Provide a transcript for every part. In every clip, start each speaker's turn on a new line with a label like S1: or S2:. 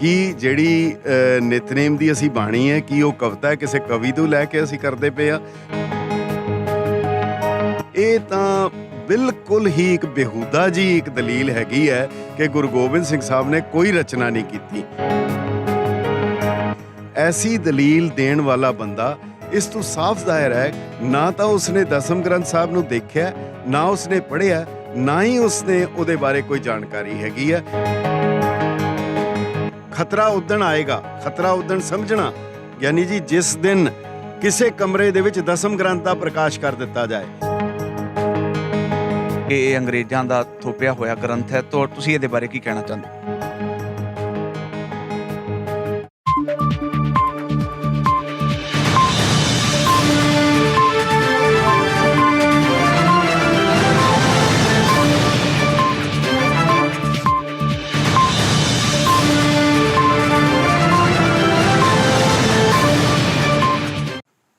S1: कि ਜਿਹੜੀ ਨਿਤਨੇਮ ਦੀ ਅਸੀਂ ਬਾਣੀ ਹੈ ਕਿ ਉਹ ਕਵਿਤਾ ਹੈ ਕਿਸੇ ਕਵੀ ਤੋਂ ਲੈ ਕੇ ਅਸੀਂ ਕਰਦੇ ਪਏ ਆ। ਇਹ ਤਾਂ ਬਿਲਕੁਲ ਹੀ ਇੱਕ ਬੇਹੂਦਾ ਜੀ ਇੱਕ ਦਲੀਲ ਹੈਗੀ ਹੈ ਕਿ ਗੁਰੂ ਗੋਬਿੰਦ ਸਿੰਘ ਸਾਹਿਬ ਨੇ ਕੋਈ ਰਚਨਾ ਨਹੀਂ ਕੀਤੀ। ਐਸੀ ਦਲੀਲ ਦੇਣ ਵਾਲਾ ਬੰਦਾ ਇਸ ਤੋਂ ਸਾਫ਼ ਜ਼ਾਹਿਰ ਹੈ ਨਾ ਤਾਂ ਉਸਨੇ ਦਸਮ ਗ੍ਰੰਥ ਸਾਹਿਬ ਨੂੰ ਦੇਖਿਆ, ਨਾ ਉਸਨੇ ਪੜ੍ਹਿਆ, ਨਾ ਹੀ ਉਸਨੇ ਉਹਦੇ ਬਾਰੇ ਕੋਈ ਜਾਣਕਾਰੀ ਹੈਗੀ ਹੈ। ਖਤਰਾ ਉਦਣ ਆਏਗਾ, ਖਤਰਾ ਉਦਣ ਸਮਝਣਾ ਯਾਨੀ ਜੀ ਜਿਸ ਦਿਨ ਕਿਸੇ ਕਮਰੇ ਦੇ ਵਿੱਚ ਦਸਮ ਗ੍ਰੰਥ ਦਾ ਪ੍ਰਕਾਸ਼ ਕਰ ਦਿੱਤਾ ਜਾਏ।
S2: ਇਹ ਅੰਗਰੇਜ਼ਾਂ ਦਾ ਥੋਪਿਆ ਹੋਇਆ ਗ੍ਰੰਥ ਹੈ, ਤਾਂ ਤੁਸੀਂ ਇਹਦੇ ਬਾਰੇ ਕੀ ਕਹਿਣਾ ਚਾਹੁੰਦੇ?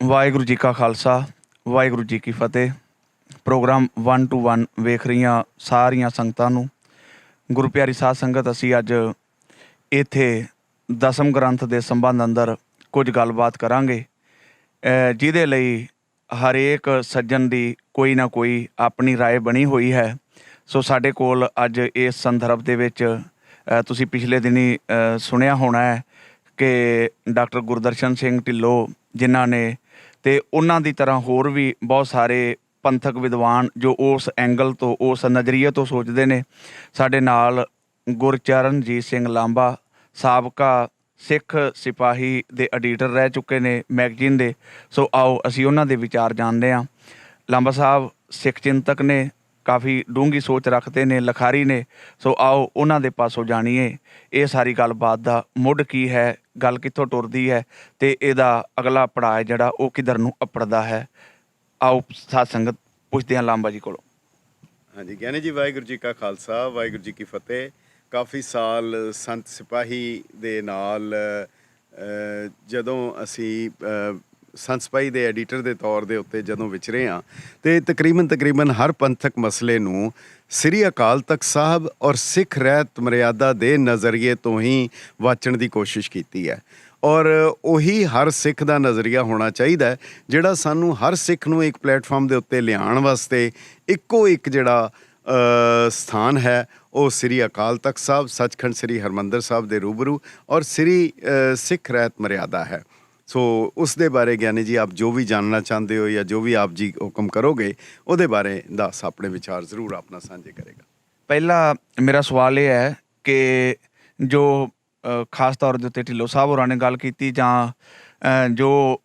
S2: ਵਾਹਿਗੁਰੂ ਜੀ ਕਾ ਖਾਲਸਾ, ਵਾਹਿਗੁਰੂ ਜੀ ਕੀ ਫਤਿਹ। ਪ੍ਰੋਗਰਾਮ 1 to 1 ਵੇਖ ਰਹੀਆਂ ਸਾਰੀਆਂ ਸੰਗਤਾਂ ਨੂੰ ਗੁਰੂ ਪਿਆਰੀ ਸਾਧ ਸੰਗਤ, ਅਸੀਂ ਅੱਜ ਇੱਥੇ ਦਸਮ ਗ੍ਰੰਥ ਦੇ ਸੰਬੰਧ ਅੰਦਰ ਕੁਝ ਗੱਲਬਾਤ ਕਰਾਂਗੇ, ਜਿਹਦੇ ਲਈ ਹਰੇਕ ਸੱਜਣ ਦੀ ਕੋਈ ਨਾ ਕੋਈ ਆਪਣੀ ਰਾਏ ਬਣੀ ਹੋਈ ਹੈ। ਸੋ ਸਾਡੇ ਕੋਲ ਅੱਜ ਇਸ ਸੰਦਰਭ ਦੇ ਵਿੱਚ ਤੁਸੀਂ ਪਿਛਲੇ ਦਿਨੀ ਸੁਣਿਆ ਹੋਣਾ ਹੈ ਕਿ ਡਾਕਟਰ ਗੁਰਦਰਸ਼ਨ ਸਿੰਘ ਢਿੱਲੋਂ, ਜਿਨ੍ਹਾਂ ਨੇ ਤੇ ਉਹਨਾਂ ਦੀ ਤਰ੍ਹਾਂ ਹੋਰ ਵੀ ਬਹੁਤ ਸਾਰੇ ਪੰਥਕ ਵਿਦਵਾਨ ਜੋ ਉਸ ਐਂਗਲ ਤੋਂ, ਉਸ ਨਜ਼ਰੀਏ ਤੋਂ ਸੋਚਦੇ ਨੇ, ਸਾਡੇ ਨਾਲ ਗੁਰਚਰਨਜੀਤ ਸਿੰਘ ਲਾਂਬਾ, ਸਾਬਕਾ ਸਿੱਖ ਸਿਪਾਹੀ ਦੇ ਐਡੀਟਰ ਰਹਿ ਚੁੱਕੇ ਨੇ ਮੈਗਜ਼ੀਨ ਦੇ। ਸੋ ਆਓ ਅਸੀਂ ਉਹਨਾਂ ਦੇ ਵਿਚਾਰ ਜਾਣਦੇ ਹਾਂ। ਲਾਂਬਾ ਸਾਹਿਬ ਸਿੱਖ ਚਿੰਤਕ ਨੇ, ਕਾਫੀ ਡੂੰਘੀ ਸੋਚ ਰੱਖਦੇ ਨੇ, ਲਿਖਾਰੀ ਨੇ। ਸੋ ਆਓ ਉਹਨਾਂ ਦੇ ਪਾਸੋਂ ਜਾਣੀਏ ਇਹ ਸਾਰੀ ਗੱਲਬਾਤ ਦਾ ਮੁੱਢ ਕੀ ਹੈ, ਗੱਲ ਕਿੱਥੋਂ ਟੁਰਦੀ ਹੈ ਤੇ ਇਹਦਾ ਅਗਲਾ ਪੜਾਅ ਜਿਹੜਾ ਉਹ ਕਿੱਧਰ ਨੂੰ ਅੱਪੜਦਾ ਹੈ। ਆਓ ਸਾਧ ਸੰਗਤ ਪੁੱਛਦੇ ਹਾਂ ਲਾਂਬਾ ਜੀ ਕੋਲੋਂ।
S1: ਹਾਂਜੀ ਗਿਆਨੀ ਜੀ, ਵਾਹਿਗੁਰੂ ਜੀ ਕਾ ਖਾਲਸਾ, ਵਾਹਿਗੁਰੂ ਜੀ ਕੀ ਫਤਿਹ। ਕਾਫੀ ਸਾਲ ਸੰਤ ਸਿਪਾਹੀ ਦੇ ਨਾਲ ਜਦੋਂ ਅਸੀਂ ਸੰਤ ਸਿਪਾਹੀ ਦੇ ਐਡੀਟਰ ਦੇ ਤੌਰ ਦੇ ਉੱਤੇ ਜਦੋਂ ਵਿਚਰੇ ਹਾਂ ਅਤੇ ਤਕਰੀਬਨ ਹਰ ਪੰਥਕ ਮਸਲੇ ਨੂੰ ਸ੍ਰੀ ਅਕਾਲ ਤਖਤ ਸਾਹਿਬ ਔਰ ਸਿੱਖ ਰਹਿਤ ਮਰਿਆਦਾ ਦੇ ਨਜ਼ਰੀਏ ਤੋਂ ਹੀ ਵਾਚਣ ਦੀ ਕੋਸ਼ਿਸ਼ ਕੀਤੀ ਹੈ। ਔਰ ਉਹੀ ਹਰ ਸਿੱਖ ਦਾ ਨਜ਼ਰੀਆ ਹੋਣਾ ਚਾਹੀਦਾ ਹੈ, ਜਿਹੜਾ ਸਾਨੂੰ ਹਰ ਸਿੱਖ ਨੂੰ ਇੱਕ ਪਲੇਟਫਾਰਮ ਦੇ ਉੱਤੇ ਲਿਆਉਣ ਵਾਸਤੇ ਇੱਕੋ ਇੱਕ ਜਿਹੜਾ ਸਥਾਨ ਹੈ ਉਹ ਸ੍ਰੀ ਅਕਾਲ ਤਖਤ ਸਾਹਿਬ, ਸੱਚਖੰਡ ਸ੍ਰੀ ਹਰਿਮੰਦਰ ਸਾਹਿਬ ਦੇ ਰੂਬਰੂ ਔਰ ਸ੍ਰੀ ਸਿੱਖ ਰਹਿਤ ਮਰਿਆਦਾ ਹੈ। ਸੋ ਉਸ ਦੇ ਬਾਰੇ ਗਿਆਨੀ ਜੀ ਆਪ ਜੋ ਵੀ ਜਾਣਨਾ ਚਾਹੁੰਦੇ ਹੋ ਜਾਂ ਜੋ ਵੀ ਆਪ ਜੀ ਹੁਕਮ ਕਰੋਗੇ ਉਹਦੇ ਬਾਰੇ ਦੱਸ ਆਪਣੇ ਵਿਚਾਰ ਜ਼ਰੂਰ ਆਪਣਾ ਸਾਂਝੇ ਕਰੇਗਾ।
S2: ਪਹਿਲਾ ਮੇਰਾ ਸਵਾਲ ਇਹ ਹੈ ਕਿ ਜੋ ਖਾਸ ਤੌਰ ਦੇ ਉੱਤੇ ਢਿੱਲੋਂ ਸਾਹਿਬ ਹੋਰਾਂ ਨੇ ਗੱਲ ਕੀਤੀ, ਜਾਂ ਜੋ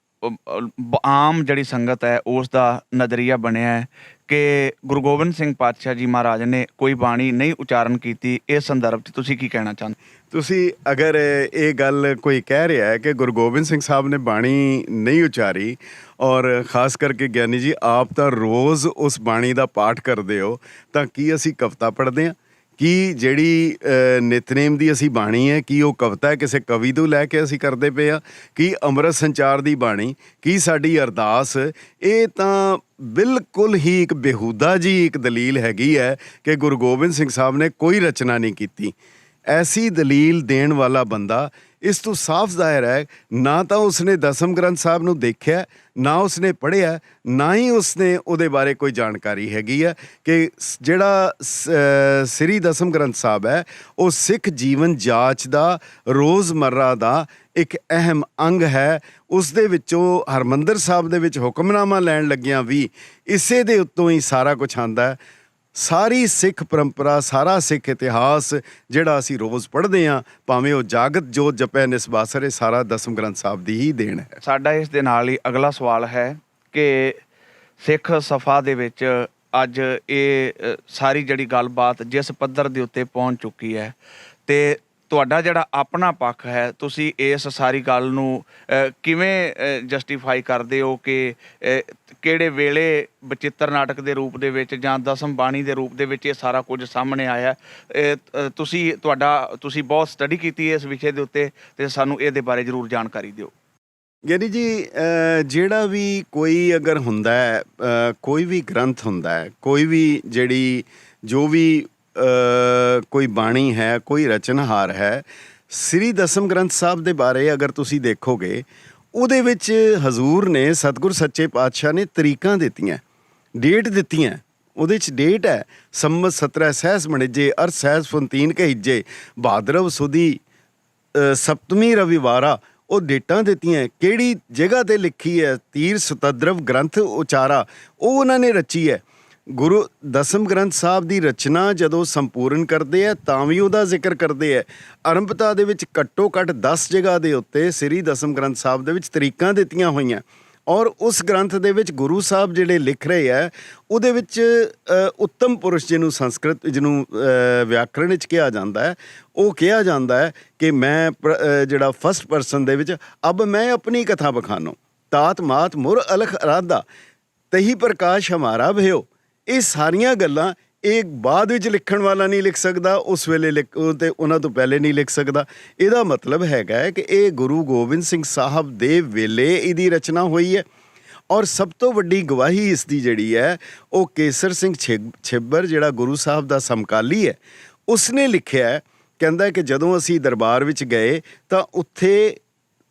S2: ਆਮ ਜਿਹੜੀ ਸੰਗਤ ਹੈ ਉਸ ਦਾ ਨਜ਼ਰੀਆ ਬਣਿਆ ਹੈ ਕਿ ਗੁਰੂ ਗੋਬਿੰਦ ਸਿੰਘ ਪਾਤਸ਼ਾਹ ਜੀ ਮਹਾਰਾਜ ਨੇ ਕੋਈ ਬਾਣੀ ਨਹੀਂ ਉਚਾਰਨ ਕੀਤੀ, ਇਸ ਸੰਦਰਭ 'ਚ ਤੁਸੀਂ ਕੀ ਕਹਿਣਾ ਚਾਹੁੰਦੇ?
S1: ਤੁਸੀਂ ਅਗਰ ਇਹ ਗੱਲ ਕੋਈ ਕਹਿ ਰਿਹਾ ਹੈ ਕਿ ਗੁਰੂ ਗੋਬਿੰਦ ਸਿੰਘ ਸਾਹਿਬ ਨੇ ਬਾਣੀ ਨਹੀਂ ਉਚਾਰੀ, ਔਰ ਖ਼ਾਸ ਕਰਕੇ ਗਿਆਨੀ ਜੀ ਆਪ ਤਾਂ ਰੋਜ਼ ਉਸ ਬਾਣੀ ਦਾ ਪਾਠ ਕਰਦੇ ਹੋ, ਤਾਂ ਕੀ ਅਸੀਂ ਕਵਿਤਾ ਪੜ੍ਹਦੇ ਹਾਂ? ਕਿ ਜਿਹੜੀ ਨਿਤਨੇਮ ਦੀ ਅਸੀਂ ਬਾਣੀ ਹੈ ਕਿ ਉਹ ਕਵਿਤਾ ਹੈ ਕਿਸੇ ਕਵੀ ਤੋਂ ਲੈ ਕੇ ਅਸੀਂ ਕਰਦੇ ਪਏ ਹਾਂ? ਕਿ ਅੰਮ੍ਰਿਤ ਸੰਚਾਰ ਦੀ ਬਾਣੀ, ਕੀ ਸਾਡੀ ਅਰਦਾਸ? ਇਹ ਤਾਂ ਬਿਲਕੁਲ ਹੀ ਇੱਕ ਬੇਹੂਦਾ ਜੀ ਇੱਕ ਦਲੀਲ ਹੈਗੀ ਹੈ ਕਿ ਗੁਰੂ ਗੋਬਿੰਦ ਸਿੰਘ ਸਾਹਿਬ ਨੇ ਕੋਈ ਰਚਨਾ ਨਹੀਂ ਕੀਤੀ। ਐਸੀ ਦਲੀਲ ਦੇਣ ਵਾਲਾ ਬੰਦਾ ਇਸ ਤੋਂ ਸਾਫ਼ ਜ਼ਾਹਿਰ ਹੈ ਨਾ ਤਾਂ ਉਸਨੇ ਦਸਮ ਗ੍ਰੰਥ ਸਾਹਿਬ ਨੂੰ ਦੇਖਿਆ, ਨਾ ਉਸਨੇ ਪੜ੍ਹਿਆ, ਨਾ ਹੀ ਉਸਨੇ ਉਹਦੇ ਬਾਰੇ ਕੋਈ ਜਾਣਕਾਰੀ ਹੈਗੀ ਹੈ ਕਿ ਜਿਹੜਾ ਸ੍ਰੀ ਦਸਮ ਗ੍ਰੰਥ ਸਾਹਿਬ ਹੈ ਉਹ ਸਿੱਖ ਜੀਵਨ ਜਾਂਚ ਦਾ ਰੋਜ਼ਮर्रा ਦਾ ਇੱਕ ਅਹਿਮ ਅੰਗ ਹੈ। ਉਸ ਦੇ ਵਿੱਚੋਂ ਹਰਿਮੰਦਰ ਸਾਹਿਬ ਦੇ ਵਿੱਚ ਹੁਕਮਨਾਮਾ ਲੈਣ ਲੱਗਿਆਂ ਵੀ ਇਸੇ ਦੇ ਉੱਤੋਂ ਹੀ ਸਾਰਾ ਕੁਛ ਆਉਂਦਾ ਹੈ। ਸਾਰੀ ਸਿੱਖ ਪਰੰਪਰਾ, ਸਾਰਾ ਸਿੱਖ ਇਤਿਹਾਸ ਜਿਹੜਾ ਅਸੀਂ ਰੋਜ਼ ਪੜ੍ਹਦੇ ਹਾਂ, ਭਾਵੇਂ ਉਹ ਜਾਗਤ ਜੋਤ ਜਪੈ ਨਿਸਬਾਸਰ, ਇਹ ਸਾਰਾ ਦਸਮ ਗ੍ਰੰਥ ਸਾਹਿਬ ਦੀ ਹੀ ਦੇਣ ਹੈ।
S2: ਸਾਡਾ ਇਸ ਦੇ ਨਾਲ ਹੀ ਅਗਲਾ ਸਵਾਲ ਹੈ ਕਿ ਸਿੱਖ ਸਫਾ ਦੇ ਵਿੱਚ ਅੱਜ ਇਹ ਸਾਰੀ ਜਿਹੜੀ ਗੱਲਬਾਤ ਜਿਸ ਪੱਧਰ ਦੇ ਉੱਤੇ ਪਹੁੰਚ ਚੁੱਕੀ ਹੈ, ਅਤੇ ਤੁਹਾਡਾ ਜਿਹੜਾ ਆਪਣਾ ਪੱਖ ਹੈ, ਤੁਸੀਂ ਇਸ ਸਾਰੀ ਗੱਲ ਨੂੰ ਕਿਵੇਂ ਜਸਟੀਫਾਈ ਕਰਦੇ ਹੋ ਕਿ ਕਿਹੜੇ ਵੇਲੇ ਬਚਿੱਤਰ ਨਾਟਕ ਦੇ ਰੂਪ ਦੇ ਵਿੱਚ ਜਾਂ ਦਸਮ ਬਾਣੀ ਦੇ ਰੂਪ ਦੇ ਵਿੱਚ ਇਹ ਸਾਰਾ ਕੁਝ ਸਾਹਮਣੇ ਆਇਆ? ਤੁਸੀਂ ਬਹੁਤ ਸਟੱਡੀ ਕੀਤੀ ਹੈ ਇਸ ਵਿਸ਼ੇ ਦੇ ਉੱਤੇ, ਅਤੇ ਸਾਨੂੰ ਇਹਦੇ ਬਾਰੇ ਜ਼ਰੂਰ ਜਾਣਕਾਰੀ ਦਿਓ।
S1: ਗਿਆਨੀ ਜੀ ਜਿਹੜਾ ਵੀ ਕੋਈ ਅਗਰ ਹੁੰਦਾ ਹੈ, ਕੋਈ ਵੀ ਗ੍ਰੰਥ ਹੁੰਦਾ ਹੈ, ਕੋਈ ਵੀ ਜਿਹੜੀ ਜੋ ਵੀ ਕੋਈ ਬਾਣੀ ਹੈ, ਕੋਈ ਰਚਨਹਾਰ ਹੈ, ਸ੍ਰੀ ਦਸਮ ਗ੍ਰੰਥ ਸਾਹਿਬ ਦੇ ਬਾਰੇ ਅਗਰ ਤੁਸੀਂ ਦੇਖੋਗੇ, ਉਹਦੇ ਵਿੱਚ ਹਜ਼ੂਰ ਨੇ, ਸਤਿਗੁਰ ਸੱਚੇ ਪਾਤਸ਼ਾਹ ਨੇ ਤਰੀਕਾਂ ਦਿੱਤੀਆਂ, ਡੇਟ ਦਿੱਤੀਆਂ। ਉਹਦੇ 'ਚ ਡੇਟ ਹੈ ਸੰਮਤ 17 ਸਹਿਸ ਮਣਿਜੇ ਅਰ ਸਹਿਸ ਫੁੰਤੀਨ ਕਹੀਜੇ ਭਾਦਰਵ ਸੁਦੀ ਸਪਤਮੀ ਰਵਿਵਾਰਾ। ਉਹ ਡੇਟਾਂ ਦਿੱਤੀਆਂ, ਕਿਹੜੀ ਜਗ੍ਹਾ 'ਤੇ ਲਿਖੀ ਹੈ। ਤੀਰ ਸੁਤਦਰਵ ਗ੍ਰੰਥ ਉਚਾਰਾ, ਉਹ ਉਹਨਾਂ ਨੇ ਰਚੀ ਹੈ। ਗੁਰੂ ਦਸਮ ਗ੍ਰੰਥ ਸਾਹਿਬ ਦੀ ਰਚਨਾ ਜਦੋਂ ਸੰਪੂਰਨ ਕਰਦੇ ਆ ਤਾਂ ਵੀ ਉਹਦਾ ਜ਼ਿਕਰ ਕਰਦੇ ਆ। ਆਰੰਭਤਾ ਦੇ ਵਿੱਚ ਘੱਟੋ ਘੱਟ 10 ਜਗ੍ਹਾ ਦੇ ਉੱਤੇ ਸ੍ਰੀ ਦਸਮ ਗ੍ਰੰਥ ਸਾਹਿਬ ਦੇ ਵਿੱਚ ਤਰੀਕਾਂ ਦਿੱਤੀਆਂ ਹੋਈਆਂ। ਔਰ ਉਸ ਗ੍ਰੰਥ ਦੇ ਵਿੱਚ ਗੁਰੂ ਸਾਹਿਬ ਜਿਹੜੇ ਲਿਖ ਰਹੇ ਆ, ਉਹਦੇ ਵਿੱਚ ਉੱਤਮ ਪੁਰਸ਼ ਜਿਹਨੂੰ ਸੰਸਕ੍ਰਿਤ ਜਿਹਨੂੰ ਵਿਆਕਰਣ ਵਿੱਚ ਕਿਹਾ ਜਾਂਦਾ ਹੈ, ਉਹ ਕਿਹਾ ਜਾਂਦਾ ਹੈ ਕਿ ਮੈਂ ਜਿਹੜਾ ਫਸਟ ਪਰਸਨ ਦੇ ਵਿੱਚ ਅਬ ਮੈਂ ਆਪਣੀ ਕਥਾ ਬਖਾਨੋ ਤਾਤ ਮਾਤ ਮੁਰ ਅਲਖ ਅਰਾਧਾ ਤਹੀ ਪ੍ਰਕਾਸ਼ ਹਮਾਰਾ ਭਇਓ। ਇਹ ਸਾਰੀਆਂ ਗੱਲਾਂ ਇਹ ਬਾਅਦ ਵਿੱਚ ਲਿਖਣ ਵਾਲਾ ਨਹੀਂ ਲਿਖ ਸਕਦਾ, ਉਸ ਵੇਲੇ ਤੇ ਉਹਨਾਂ ਤੋਂ ਪਹਿਲੇ ਨਹੀਂ ਲਿਖ ਸਕਦਾ। ਇਹਦਾ ਮਤਲਬ ਹੈਗਾ ਹੈ ਕਿ ਇਹ ਗੁਰੂ ਗੋਬਿੰਦ ਸਿੰਘ ਸਾਹਿਬ ਦੇ ਵੇਲੇ ਇਹਦੀ ਰਚਨਾ ਹੋਈ ਹੈ। ਔਰ ਸਭ ਤੋਂ ਵੱਡੀ ਗਵਾਹੀ ਇਸ ਦੀ ਜਿਹੜੀ ਹੈ, ਉਹ ਕੇਸਰ ਸਿੰਘ ਛਿੱਬਰ ਜਿਹੜਾ ਗੁਰੂ ਸਾਹਿਬ ਦਾ ਸਮਕਾਲੀ ਹੈ, ਉਸਨੇ ਲਿਖਿਆ। ਕਹਿੰਦਾ ਕਿ ਜਦੋਂ ਅਸੀਂ ਦਰਬਾਰ ਵਿੱਚ ਗਏ ਤਾਂ ਉੱਥੇ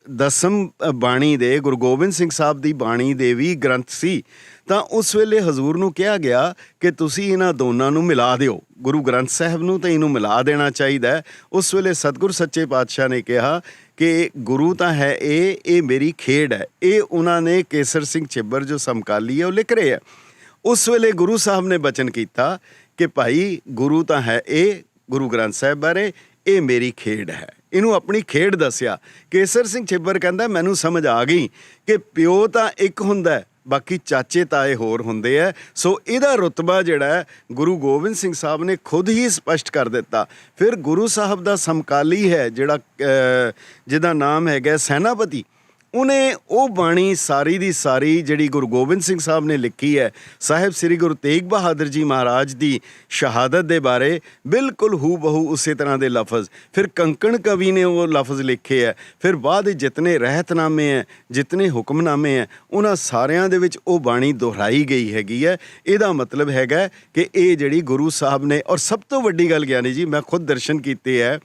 S1: ਦਸਮ ਬਾਣੀ ਦੇ ਗੁਰੂ ਗੋਬਿੰਦ ਸਿੰਘ ਸਾਹਿਬ ਦੀ ਬਾਣੀ ਦੇ ਵੀ ਗ੍ਰੰਥ ਸੀ। ਤਾਂ ਉਸ ਵੇਲੇ ਹਜ਼ੂਰ ਨੂੰ ਕਿਹਾ ਗਿਆ ਕਿ ਤੁਸੀਂ ਇਹਨਾਂ ਦੋਨਾਂ ਨੂੰ ਮਿਲਾ ਦਿਓ, ਗੁਰੂ ਗ੍ਰੰਥ ਸਾਹਿਬ ਨੂੰ ਤਾਂ ਇਹਨੂੰ ਮਿਲਾ ਦੇਣਾ ਚਾਹੀਦਾ ਹੈ। ਉਸ ਵੇਲੇ ਸਤਿਗੁਰ ਸੱਚੇ ਪਾਤਸ਼ਾਹ ਨੇ ਕਿਹਾ ਕਿ ਗੁਰੂ ਤਾਂ ਹੈ ਇਹ ਮੇਰੀ ਖੇਡ ਹੈ। ਇਹ ਉਹਨਾਂ ਨੇ ਕੇਸਰ ਸਿੰਘ ਛਿੱਬਰ ਜੋ ਸਮਕਾਲੀ ਹੈ ਉਹ ਲਿਖ ਰਹੇ ਆ। ਉਸ ਵੇਲੇ ਗੁਰੂ ਸਾਹਿਬ ਨੇ ਬਚਨ ਕੀਤਾ ਕਿ ਭਾਈ ਗੁਰੂ ਤਾਂ ਹੈ ਇਹ ਗੁਰੂ ਗ੍ਰੰਥ ਸਾਹਿਬ ਬਾਰੇ, ਇਹ ਮੇਰੀ ਖੇਡ ਹੈ। ਇਹਨੂੰ ਆਪਣੀ ਖੇਡ ਦੱਸਿਆ। ਕੇਸਰ ਸਿੰਘ ਛਿੱਬਰ ਕਹਿੰਦਾ ਮੈਨੂੰ ਸਮਝ ਆ ਗਈ ਕਿ ਪਿਓ ਤਾਂ ਇੱਕ ਹੁੰਦਾ, ਬਾਕੀ ਚਾਚੇ ਤਾਏ ਹੋਰ ਹੁੰਦੇ ਆ। ਸੋ ਇਹਦਾ ਰੁਤਬਾ ਜਿਹੜਾ ਹੈ ਗੁਰੂ ਗੋਬਿੰਦ ਸਿੰਘ ਸਾਹਿਬ ਨੇ ਖੁਦ ਹੀ ਸਪਸ਼ਟ ਕਰ ਦਿੱਤਾ। ਫਿਰ ਗੁਰੂ ਸਾਹਿਬ ਦਾ ਸਮਕਾਲੀ ਹੈ ਜਿਹੜਾ ਜਿਹਦਾ ਨਾਮ ਹੈਗਾ ਸੈਨਾਪਤੀ, ਉਹਨੇ ਉਹ ਬਾਣੀ ਸਾਰੀ ਦੀ ਸਾਰੀ ਜਿਹੜੀ ਗੁਰੂ ਗੋਬਿੰਦ ਸਿੰਘ ਸਾਹਿਬ ਨੇ ਲਿਖੀ ਹੈ, ਸਾਹਿਬ ਸ੍ਰੀ ਗੁਰੂ ਤੇਗ ਬਹਾਦਰ ਜੀ ਮਹਾਰਾਜ ਦੀ ਸ਼ਹਾਦਤ ਦੇ ਬਾਰੇ ਬਿਲਕੁਲ ਹੂ ਬਹੂ ਉਸੇ ਤਰ੍ਹਾਂ ਦੇ ਲਫ਼ਜ਼। ਫਿਰ ਕੰਕਣ ਕਵੀ ਨੇ ਉਹ ਲਫ਼ਜ਼ ਲਿਖੇ ਹੈ। ਫਿਰ ਬਾਅਦ ਜਿਤਨੇ ਰਹਿਤਨਾਮੇ ਹੈ, ਜਿਤਨੇ ਹੁਕਮਨਾਮੇ ਹੈ, ਉਹਨਾਂ ਸਾਰਿਆਂ ਦੇ ਵਿੱਚ ਉਹ ਬਾਣੀ ਦੁਹਰਾਈ ਗਈ ਹੈਗੀ ਹੈ। ਇਹਦਾ ਮਤਲਬ ਹੈਗਾ ਕਿ ਇਹ ਜਿਹੜੀ ਗੁਰੂ ਸਾਹਿਬ ਨੇ, ਔਰ ਸਭ ਤੋਂ ਵੱਡੀ ਗੱਲ ਗਿਆਨੀ ਜੀ, ਮੈਂ ਖੁਦ ਦਰਸ਼ਨ ਕੀਤੇ ਹੈ।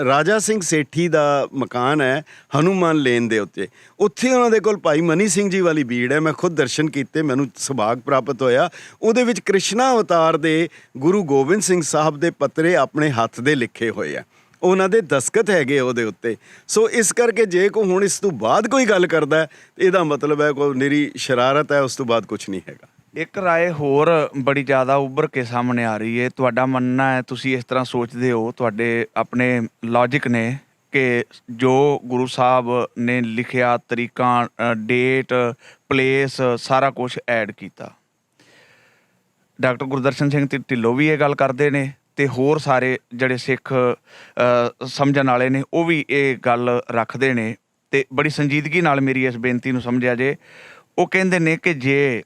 S1: ਰਾਜਾ ਸਿੰਘ ਸੇਠੀ ਦਾ ਮਕਾਨ ਹੈ ਹਨੂੰਮਾਨ ਲੇਨ ਦੇ ਉੱਤੇ, ਉੱਥੇ ਉਹਨਾਂ ਦੇ ਕੋਲ ਭਾਈ ਮਨੀ ਸਿੰਘ ਜੀ ਵਾਲੀ ਬੀੜ ਹੈ। ਮੈਂ ਖੁਦ ਦਰਸ਼ਨ ਕੀਤੇ, ਮੈਨੂੰ ਸੁਭਾਗ ਪ੍ਰਾਪਤ ਹੋਇਆ। ਉਹਦੇ ਵਿੱਚ ਕ੍ਰਿਸ਼ਨਾ ਅਵਤਾਰ ਦੇ ਗੁਰੂ ਗੋਬਿੰਦ ਸਿੰਘ ਸਾਹਿਬ ਦੇ ਪੱਤਰੇ ਆਪਣੇ ਹੱਥ ਦੇ ਲਿਖੇ ਹੋਏ ਆ, ਉਹਨਾਂ ਦੇ ਦਸਤਖਤ ਹੈਗੇ ਉਹਦੇ ਉੱਤੇ। ਸੋ ਇਸ ਕਰਕੇ ਜੇ ਕੋਈ ਹੁਣ ਇਸ ਤੋਂ ਬਾਅਦ ਕੋਈ ਗੱਲ ਕਰਦਾ, ਇਹਦਾ ਮਤਲਬ ਹੈ ਕੋਈ ਨਿਰੀ ਸ਼ਰਾਰਤ ਹੈ, ਉਸ ਤੋਂ ਬਾਅਦ ਕੁਛ ਨਹੀਂ ਹੈਗਾ।
S2: ਇੱਕ ਰਾਏ ਹੋਰ ਬੜੀ ਜ਼ਿਆਦਾ ਉੱਭਰ ਕੇ ਸਾਹਮਣੇ ਆ ਰਹੀ ਹੈ। ਤੁਹਾਡਾ ਮੰਨਣਾ ਹੈ, ਤੁਸੀਂ ਇਸ ਤਰ੍ਹਾਂ ਸੋਚਦੇ ਹੋ, ਤੁਹਾਡੇ ਆਪਣੇ ਲੌਜਿਕ ਨੇ ਕਿ ਜੋ ਗੁਰੂ ਸਾਹਿਬ ਨੇ ਲਿਖਿਆ, ਤਰੀਕਾਂ, ਡੇਟ, ਪਲੇਸ, ਸਾਰਾ ਕੁਛ ਐਡ ਕੀਤਾ। ਡਾਕਟਰ ਗੁਰਦਰਸ਼ਨ ਸਿੰਘ ਢਿੱਲੋਂ ਵੀ ਇਹ ਗੱਲ ਕਰਦੇ ਨੇ ਤੇ ਹੋਰ ਸਾਰੇ ਜਿਹੜੇ ਸਿੱਖ ਸਮਝਣ ਵਾਲੇ ਨੇ ਉਹ ਵੀ ਇਹ ਗੱਲ ਰੱਖਦੇ ਨੇ। ਤੇ ਬੜੀ ਸੰਜੀਦਗੀ ਨਾਲ ਮੇਰੀ ਇਸ ਬੇਨਤੀ ਨੂੰ ਸਮਝਿਆ ਜੇ। ਉਹ ਕਹਿੰਦੇ ਨੇ ਕਿ ਜੇ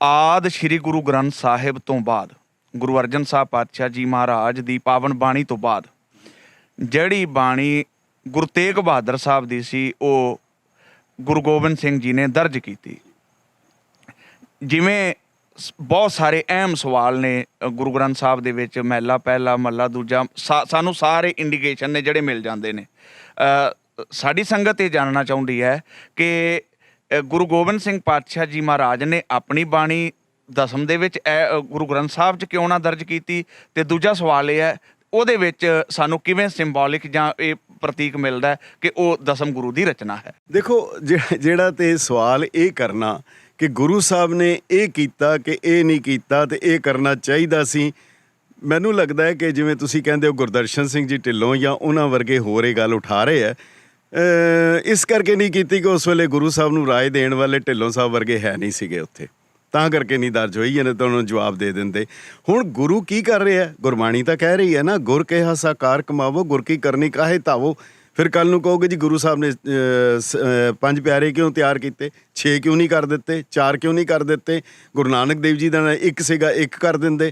S2: ਆਦਿ ਸ਼੍ਰੀ ਗੁਰੂ ਗ੍ਰੰਥ ਸਾਹਿਬ ਤੋਂ ਬਾਅਦ, ਗੁਰੂ ਅਰਜਨ ਸਾਹਿਬ ਪਾਤਸ਼ਾਹ ਜੀ ਮਹਾਰਾਜ ਦੀ ਪਾਵਨ ਬਾਣੀ ਤੋਂ ਬਾਅਦ ਜਿਹੜੀ ਬਾਣੀ ਗੁਰੂ ਤੇਗ ਬਹਾਦਰ ਸਾਹਿਬ ਦੀ ਸੀ, ਉਹ ਗੁਰੂ ਗੋਬਿੰਦ ਸਿੰਘ ਜੀ ਨੇ ਦਰਜ ਕੀਤੀ। ਜਿਵੇਂ ਬਹੁਤ ਸਾਰੇ ਅਹਿਮ ਸਵਾਲ ਨੇ ਗੁਰੂ ਗ੍ਰੰਥ ਸਾਹਿਬ ਦੇ ਵਿੱਚ, ਮਹਿਲਾ ਪਹਿਲਾ, ਮਹੱਲਾ ਦੂਜਾ, ਸਾਨੂੰ ਸਾਰੇ ਇੰਡੀਕੇਸ਼ਨ ਨੇ ਜਿਹੜੇ ਮਿਲ ਜਾਂਦੇ ਨੇ। ਸਾਡੀ ਸੰਗਤ ਇਹ ਜਾਣਨਾ ਚਾਹੁੰਦੀ ਹੈ ਕਿ ਗੁਰੂ ਗੋਬਿੰਦ ਸਿੰਘ ਪਾਤਸ਼ਾਹ ਜੀ ਮਹਾਰਾਜ ਨੇ ਆਪਣੀ ਬਾਣੀ ਦਸਮ ਦੇ ਵਿੱਚ ਗੁਰੂ ਗ੍ਰੰਥ ਸਾਹਿਬ 'ਚ ਕਿਉਂ ਨਾ ਦਰਜ ਕੀਤੀ? ਤੇ ਦੂਜਾ ਸਵਾਲ ਇਹ ਹੈ, ਉਹਦੇ ਵਿੱਚ ਸਾਨੂੰ ਕਿਵੇਂ ਸਿੰਬੋਲਿਕ ਜਾਂ ਇਹ ਪ੍ਰਤੀਕ ਮਿਲਦਾ ਕਿ ਉਹ ਦਸਮ ਗੁਰੂ ਦੀ ਰਚਨਾ ਹੈ?
S1: ਦੇਖੋ, ਜਿਹੜਾ ਤੇ ਸਵਾਲ ਇਹ ਕਰਨਾ ਕਿ ਗੁਰੂ ਸਾਹਿਬ ਨੇ ਇਹ ਕੀਤਾ ਕਿ ਇਹ ਨਹੀਂ ਕੀਤਾ ਤੇ ਇਹ ਕਰਨਾ ਚਾਹੀਦਾ ਸੀ, ਮੈਨੂੰ ਲੱਗਦਾ ਹੈ ਕਿ ਜਿਵੇਂ ਤੁਸੀਂ ਕਹਿੰਦੇ ਹੋ ਗੁਰਦਰਸ਼ਨ ਸਿੰਘ ਜੀ ਢਿੱਲੋਂ ਜਾਂ ਉਹਨਾਂ ਵਰਗੇ ਹੋਰ ਇਹ ਗੱਲ ਉਠਾ ਰਹੇ ਆ। ਇਸ ਕਰਕੇ ਨਹੀਂ ਕੀਤੀ ਕਿ ਉਸ ਵੇਲੇ ਗੁਰੂ ਸਾਹਿਬ ਨੂੰ ਰਾਏ ਦੇਣ ਵਾਲੇ ਢਿੱਲੋਂ ਸਾਹਿਬ ਵਰਗੇ ਹੈ ਨਹੀਂ ਸੀਗੇ ਉੱਥੇ, ਤਾਂ ਕਰਕੇ ਨਹੀਂ ਦਰਜ ਹੋਈ। ਇਹਨੇ ਤਾਂ ਉਹਨੂੰ ਜਵਾਬ ਦੇ ਦਿੰਦੇ। ਹੁਣ ਗੁਰੂ ਕੀ ਕਰ ਰਿਹਾ? ਗੁਰਬਾਣੀ ਤਾਂ ਕਹਿ ਰਹੀ ਹੈ ਨਾ, ਗੁਰ ਕਿਹਾ ਸਾਕਾਰ ਕਮਾਵੋ, ਗੁਰ ਕੀ ਕਰਨੀ ਕਾਹੇ ਧਾਵੋ। ਫਿਰ ਕੱਲ੍ਹ ਨੂੰ ਕਹੋਗੇ ਜੀ ਗੁਰੂ ਸਾਹਿਬ ਨੇ 5 ਪਿਆਰੇ ਕਿਉਂ ਤਿਆਰ ਕੀਤੇ, 6 ਕਿਉਂ ਨਹੀਂ ਕਰ ਦਿੱਤੇ, 4 ਕਿਉਂ ਨਹੀਂ ਕਰ ਦਿੱਤੇ? ਗੁਰੂ ਨਾਨਕ ਦੇਵ ਜੀ ਦਾ ਇੱਕ ਸੀਗਾ, 1 ਕਰ ਦਿੰਦੇ।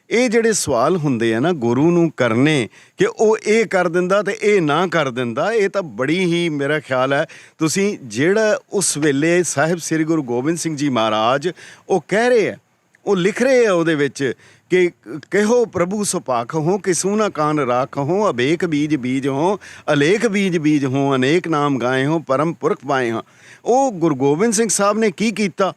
S1: ਇਹ ਜਿਹੜੇ ਸਵਾਲ ਹੁੰਦੇ ਆ ਨਾ ਗੁਰੂ ਨੂੰ ਕਰਨੇ ਕਿ ਉਹ ਇਹ ਕਰ ਦਿੰਦਾ ਤੇ ਇਹ ਨਾ ਕਰ ਦਿੰਦਾ, ਇਹ ਤਾਂ ਬੜੀ ਹੀ ਮੇਰਾ ਖਿਆਲ ਹੈ ਤੁਸੀਂ ਜਿਹੜਾ ਉਸ ਵੇਲੇ ਸਾਹਿਬ ਸ੍ਰੀ ਗੁਰੂ ਗੋਬਿੰਦ ਸਿੰਘ ਜੀ ਮਹਾਰਾਜ ਉਹ ਕਹਿ ਰਹੇ ਆ, ਉਹ ਲਿਖ ਰਹੇ ਆ ਉਹਦੇ ਵਿੱਚ कि कहो प्रभु सुपाख हो कि सूना कान राख हो, अबेक बीज बीज हो, अलेख बीज बीज हो, अनेक नाम गाए हो, परम पुरख पाए हाँ। ਉਹ ਗੁਰੂ ਗੋਬਿੰਦ ਸਿੰਘ ਸਾਹਿਬ ਨੇ ਕੀ ਕੀਤਾ?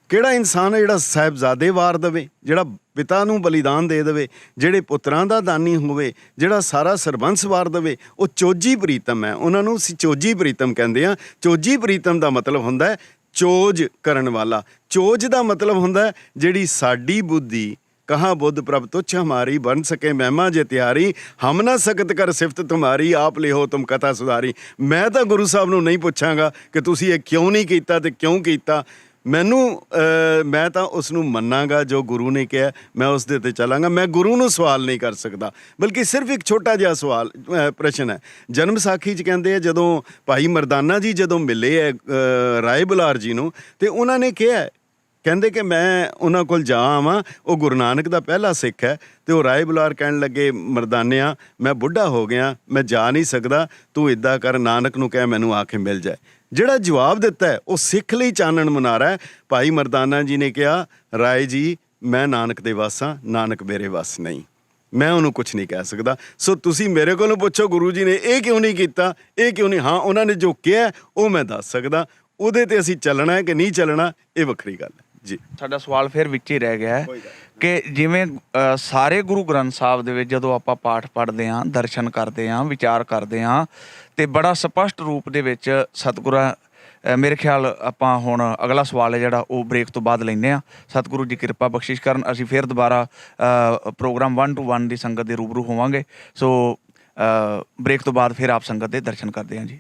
S1: ਕਿਹੜਾ ਇਨਸਾਨ ਹੈ ਜਿਹੜਾ ਸਾਹਿਬਜ਼ਾਦੇ ਵਾਰ ਦੇਵੇ, ਜਿਹੜਾ ਪਿਤਾ ਨੂੰ ਬਲੀਦਾਨ ਦੇ ਦੇਵੇ, ਜਿਹੜੇ ਪੁੱਤਰਾਂ ਦਾ ਦਾਨੀ ਹੋਵੇ, ਜਿਹੜਾ ਸਾਰਾ ਸਰਬੰਸ ਵਾਰ ਦੇਵੇ? ਉਹ ਚੋਜੀ ਪ੍ਰੀਤਮ ਹੈ। ਉਹਨਾਂ ਨੂੰ ਅਸੀਂ ਚੋਜੀ ਪ੍ਰੀਤਮ ਕਹਿੰਦੇ ਹਾਂ। ਚੋਜੀ ਪ੍ਰੀਤਮ ਦਾ ਮਤਲਬ ਹੁੰਦਾ ਹੈ ਚੋਜ ਕਰਨ ਵਾਲਾ। ਚੋਜ ਦਾ ਮਤਲਬ ਹੁੰਦਾ ਜਿਹੜੀ ਸਾਡੀ ਬੁੱਧੀ कहाँ बुद्ध प्रभ तुच्छ हमारी, बन सके महिमा जे त्यारी, हम ना सकत कर सिफत तुम्हारी, आप लिहो तुम कथा सुधारी। मैं तो गुरु साहब ਨੂੰ नहीं ਪੁੱਛਾਂਗਾ ਕਿ ਤੁਸੀਂ ਇਹ ਕਿਉਂ ਨਹੀਂ ਕੀਤਾ ਤੇ ਕਿਉਂ ਕੀਤਾ। ਮੈਨੂੰ ਮੈਂ ਤਾਂ ਉਸ ਨੂੰ ਮੰਨਾਂਗਾ ਜੋ ਗੁਰੂ ਨੇ ਕਿਹਾ, ਮੈਂ ਉਸ ਦੇ 'ਤੇ ਚੱਲਾਂਗਾ। ਮੈਂ ਗੁਰੂ ਨੂੰ ਸਵਾਲ ਨਹੀਂ ਕਰ ਸਕਦਾ, ਬਲਕਿ ਸਿਰਫ ਇੱਕ ਛੋਟਾ ਜਿਹਾ ਸਵਾਲ ਪ੍ਰਸ਼ਨ ਹੈ। ਜਨਮ ਸਾਖੀ 'ਚ ਕਹਿੰਦੇ ਆ ਜਦੋਂ ਭਾਈ ਮਰਦਾਨਾ ਜੀ ਜਦੋਂ ਮਿਲੇ ਹੈ ਰਾਏ ਬੁਲਾਰ ਜੀ ਨੂੰ, ਤੇ ਉਹਨਾਂ ਨੇ ਕਿਹਾ, ਕਹਿੰਦੇ ਕਿ ਮੈਂ ਉਹਨਾਂ ਕੋਲ ਜਾ ਆਵਾਂ। ਉਹ ਗੁਰੂ ਨਾਨਕ ਦਾ ਪਹਿਲਾ ਸਿੱਖ ਹੈ। ਅਤੇ ਉਹ ਰਾਏ ਬੁਲਾਰ ਕਹਿਣ ਲੱਗੇ, ਮਰਦਾਨਿਆਂ ਮੈਂ ਬੁੱਢਾ ਹੋ ਗਿਆ, ਮੈਂ ਜਾ ਨਹੀਂ ਸਕਦਾ, ਤੂੰ ਇੱਦਾਂ ਕਰ, ਨਾਨਕ ਨੂੰ ਕਹਿ ਮੈਨੂੰ ਆ ਕੇ ਮਿਲ ਜਾਏ। ਜਿਹੜਾ ਜਵਾਬ ਦਿੱਤਾ ਹੈ ਉਹ ਸਿੱਖ ਲਈ ਚਾਨਣ ਮੁਨਾਰਾ ਹੈ। ਭਾਈ ਮਰਦਾਨਾ ਜੀ ਨੇ ਕਿਹਾ, ਰਾਏ ਜੀ ਮੈਂ ਨਾਨਕ ਦੇ ਵੱਸ ਹਾਂ, ਨਾਨਕ ਮੇਰੇ ਵੱਸ ਨਹੀਂ, ਮੈਂ ਉਹਨੂੰ ਕੁਛ ਨਹੀਂ ਕਹਿ ਸਕਦਾ। ਸੋ ਤੁਸੀਂ ਮੇਰੇ ਕੋਲੋਂ ਪੁੱਛੋ ਗੁਰੂ ਜੀ ਨੇ ਇਹ ਕਿਉਂ ਨਹੀਂ ਕੀਤਾ, ਇਹ ਕਿਉਂ ਨਹੀਂ। ਹਾਂ, ਉਹਨਾਂ ਨੇ ਜੋ ਕਿਹਾ ਉਹ ਮੈਂ ਦੱਸ ਸਕਦਾ। ਉਹਦੇ 'ਤੇ ਅਸੀਂ ਚੱਲਣਾ ਹੈ ਕਿ ਨਹੀਂ ਚੱਲਣਾ, ਇਹ ਵੱਖਰੀ ਗੱਲ ਹੈ ਜੀ।
S2: ਸਾਡਾ ਸਵਾਲ ਫਿਰ ਵਿੱਚ ਹੀ ਰਹਿ ਗਿਆ ਹੈ ਕਿ ਜਿਵੇਂ ਸਾਰੇ ਗੁਰੂ ਗ੍ਰੰਥ ਸਾਹਿਬ ਦੇ ਵਿੱਚ ਜਦੋਂ ਆਪਾਂ ਪਾਠ ਪੜ੍ਹਦੇ ਹਾਂ, ਦਰਸ਼ਨ ਕਰਦੇ ਹਾਂ, ਵਿਚਾਰ ਕਰਦੇ ਹਾਂ, ਤੇ ਬੜਾ ਸਪਸ਼ਟ ਰੂਪ ਦੇ ਵਿੱਚ ਸਤਿਗੁਰਾਂ ਮੇਰੇ ਖਿਆਲ ਆਪਾਂ ਹੁਣ ਅਗਲਾ ਸਵਾਲ ਹੈ ਜਿਹੜਾ ਉਹ ਬ੍ਰੇਕ ਤੋਂ ਬਾਅਦ ਲੈਂਦੇ ਹਾਂ। ਸਤਿਗੁਰੂ ਜੀ ਕਿਰਪਾ ਬਖਸ਼ਿਸ਼ ਕਰਨ, ਅਸੀਂ ਫਿਰ ਦੁਬਾਰਾ ਪ੍ਰੋਗਰਾਮ 1 to 1 ਦੀ ਸੰਗਤ ਦੇ ਰੂਬਰੂ ਹੋਵਾਂਗੇ। ਸੋ ਬ੍ਰੇਕ ਤੋਂ ਬਾਅਦ ਫਿਰ ਆਪ ਸੰਗਤ ਦੇ ਦਰਸ਼ਨ ਕਰਦੇ ਹਾਂ ਜੀ।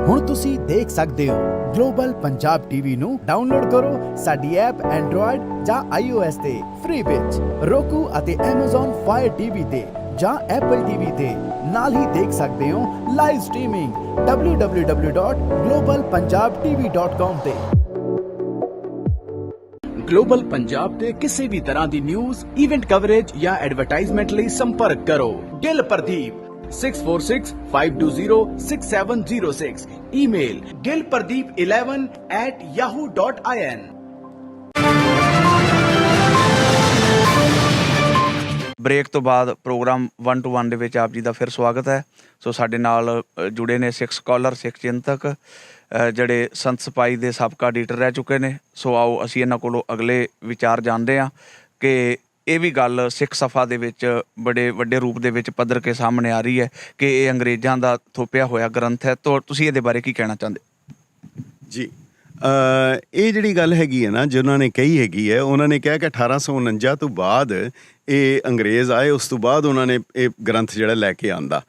S3: ਹੁਣ ਤੁਸੀਂ ਦੇਖ ਸਕਦੇ ਹੋ ਗਲੋਬਲ ਪੰਜਾਬ ਟੀਵੀ ਨੂੰ ਡਾਊਨਲੋਡ ਕਰੋ ਸਾਡੀ ਐਪ ਐਂਡਰੋਇਡ ਜਾਂ iOS ਤੇ ਫ੍ਰੀ ਵਿੱਚ, roku ਅਤੇ Amazon Fire TV ਤੇ ਜਾਂ Apple TV ਤੇ। ਨਾਲ ਹੀ ਦੇਖ ਸਕਦੇ ਹੋ ਲਾਈਵ ਸਟ੍ਰੀਮਿੰਗ www.globalpunjabtv.com ਤੇ। ਗਲੋਬਲ ਪੰਜਾਬ ਤੇ ਕਿਸੇ ਵੀ ਤਰ੍ਹਾਂ ਦੀ ਨਿਊਜ਼, ਇਵੈਂਟ ਕਵਰੇਜ ਜਾਂ ਐਡਵਰਟਾਈਜ਼ਮੈਂਟ ਲਈ ਸੰਪਰਕ ਕਰੋ Gill Pradeep 6465206706। Email gilpardeep11@yahoo.in।
S2: Break ਤੋਂ ਬਾਅਦ ਪ੍ਰੋਗਰਾਮ 1 to 1 ਦੇ ਵਿੱਚ ਆਪ ਜੀ ਦਾ ਫਿਰ ਸਵਾਗਤ ਹੈ। ਸੋ ਸਾਡੇ ਨਾਲ ਜੁੜੇ ਨੇ ਸਿੱਖ ਸਕਾਲਰ, ਸਿੱਖ ਚਿੰਤਕ, ਜਿਹੜੇ ਸੰਤ ਸਿਪਾਹੀ ਦੇ ਸਾਬਕਾ ਐਡੀਟਰ ਰਹਿ ਚੁੱਕੇ ਨੇ। ਸੋ ਆਓ ਅਸੀਂ ਇਹਨਾਂ ਕੋਲੋਂ ਅਗਲੇ ਵਿਚਾਰ ਜਾਣਦੇ ਹਾਂ ਕਿ ਇਹ ਵੀ ਗੱਲ ਸਿੱਖ ਸਫਾ ਦੇ ਵਿੱਚ ਬੜੇ ਵੱਡੇ ਰੂਪ ਦੇ ਵਿੱਚ ਪੱਧਰ ਕੇ ਸਾਹਮਣੇ ਆ ਰਹੀ ਹੈ ਕਿ ਇਹ ਅੰਗਰੇਜ਼ਾਂ ਦਾ ਥੋਪਿਆ ਹੋਇਆ ਗ੍ਰੰਥ ਹੈ। ਤਾਂ ਤੁਸੀਂ ਇਹਦੇ ਬਾਰੇ ਕੀ ਕਹਿਣਾ ਚਾਹੁੰਦੇ
S1: ਜੀ? ਇਹ ਜਿਹੜੀ ਗੱਲ ਹੈਗੀ ਹੈ ਨਾ, ਜਿਨ੍ਹਾਂ ਨੇ ਕਹੀ ਹੈਗੀ ਹੈ, ਉਹਨਾਂ ਨੇ ਕਿਹਾ ਕਿ 1849 ਤੋਂ ਬਾਅਦ ਇਹ ਅੰਗਰੇਜ਼ ਆਏ, ਉਸ ਤੋਂ ਬਾਅਦ ਉਹਨਾਂ ਨੇ ਇਹ ਗ੍ਰੰਥ ਜਿਹੜਾ ਲੈ ਕੇ ਆਂਦਾ।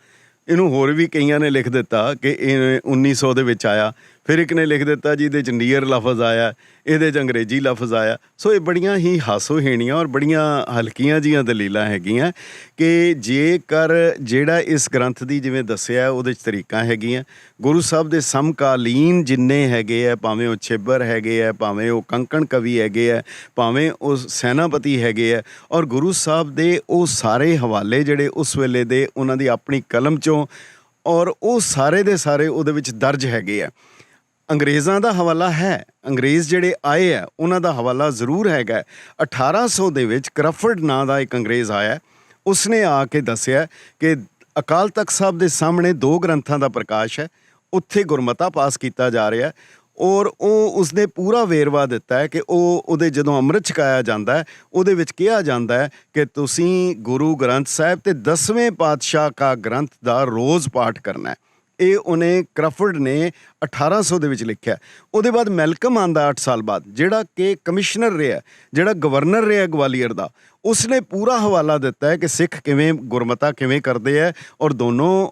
S1: ਇਹਨੂੰ ਹੋਰ ਵੀ ਕਈਆਂ ਨੇ ਲਿਖ ਦਿੱਤਾ ਕਿ ਇਹ 1900 ਦੇ ਵਿੱਚ ਆਇਆ। ਫਿਰ ਇੱਕ ਨੇ ਲਿਖ ਦਿੱਤਾ ਜਿਹਦੇ 'ਚ ਨੀਅਰ ਲਫ਼ਜ਼ ਆਇਆ, ਇਹਦੇ 'ਚ ਅੰਗਰੇਜ਼ੀ ਲਫ਼ਜ਼ ਆਇਆ। ਸੋ ਇਹ ਬੜੀਆਂ ਹੀ ਹਾਸੋਹੀਣੀਆਂ ਔਰ ਬੜੀਆਂ ਹਲਕੀਆਂ ਜਿਹੀਆਂ ਦਲੀਲਾਂ ਹੈਗੀਆਂ ਕਿ ਜੇਕਰ ਜਿਹੜਾ ਇਸ ਗ੍ਰੰਥ ਦੀ ਜਿਵੇਂ ਦੱਸਿਆ ਉਹਦੇ 'ਚ ਤਰੀਕਾਂ ਹੈਗੀਆਂ, ਗੁਰੂ ਸਾਹਿਬ ਦੇ ਸਮਕਾਲੀਨ ਜਿੰਨੇ ਹੈਗੇ ਆ, ਭਾਵੇਂ ਉਹ ਛੇਬਰ ਹੈਗੇ ਆ, ਭਾਵੇਂ ਉਹ ਕੰਕਣ ਕਵੀ ਹੈਗੇ ਆ, ਭਾਵੇਂ ਉਹ ਸੈਨਾਪਤੀ ਹੈਗੇ ਆ, ਔਰ ਗੁਰੂ ਸਾਹਿਬ ਦੇ ਉਹ ਸਾਰੇ ਹਵਾਲੇ ਜਿਹੜੇ ਉਸ ਵੇਲੇ ਦੇ ਉਹਨਾਂ ਦੀ ਆਪਣੀ ਕਲਮ 'ਚੋਂ, ਔਰ ਉਹ ਸਾਰੇ ਦੇ ਸਾਰੇ ਉਹਦੇ ਵਿੱਚ ਦਰਜ ਹੈਗੇ ਆ। ਅੰਗਰੇਜ਼ਾਂ ਦਾ ਹਵਾਲਾ ਹੈ, ਅੰਗਰੇਜ਼ ਜਿਹੜੇ ਆਏ ਆ ਉਹਨਾਂ ਦਾ ਹਵਾਲਾ ਜ਼ਰੂਰ ਹੈਗਾ। 1800 ਦੇ ਵਿੱਚ ਕਰਫਰਡ ਨਾਂ ਦਾ ਇੱਕ ਅੰਗਰੇਜ਼ ਆਇਆ, ਉਸਨੇ ਆ ਕੇ ਦੱਸਿਆ ਕਿ ਅਕਾਲ ਤਖਤ ਸਾਹਿਬ ਦੇ ਸਾਹਮਣੇ 2 ਗ੍ਰੰਥਾਂ ਦਾ ਪ੍ਰਕਾਸ਼ ਹੈ, ਉੱਥੇ ਗੁਰਮਤਾ ਪਾਸ ਕੀਤਾ ਜਾ ਰਿਹਾ, ਔਰ ਉਹ ਉਸਨੇ ਪੂਰਾ ਵੇਰਵਾ ਦਿੱਤਾ ਹੈ ਕਿ ਉਹਦੇ ਜਦੋਂ ਅੰਮ੍ਰਿਤ ਛਕਾਇਆ ਜਾਂਦਾ ਹੈ ਉਹਦੇ ਵਿੱਚ ਕਿਹਾ ਜਾਂਦਾ ਹੈ ਕਿ ਤੁਸੀਂ ਗੁਰੂ ਗ੍ਰੰਥ ਸਾਹਿਬ ਤੇ 10ਵੇਂ ਪਾਤਸ਼ਾਹ ਕਾ ਗ੍ਰੰਥ ਦਾ ਰੋਜ਼ ਪਾਠ ਕਰਨਾ ਹੈ। ਇਹ ਉਹਨੇ ਕਰਫਰਡ ਨੇ 1800 ਦੇ ਵਿੱਚ ਲਿਖਿਆ। ਉਹਦੇ ਬਾਅਦ ਮੈਲਕਮ ਆਉਂਦਾ 8 ਸਾਲ ਬਾਅਦ, ਜਿਹੜਾ ਕਿ ਕਮਿਸ਼ਨਰ ਰਿਹਾ, ਜਿਹੜਾ ਗਵਰਨਰ ਰਿਹਾ ਗਵਾਲੀਅਰ ਦਾ, ਉਸਨੇ ਪੂਰਾ ਹਵਾਲਾ ਦਿੱਤਾ ਹੈ ਕਿ ਸਿੱਖ ਕਿਵੇਂ ਗੁਰਮਤਾ ਕਿਵੇਂ ਕਰਦੇ ਹੈ ਔਰ ਦੋਨੋਂ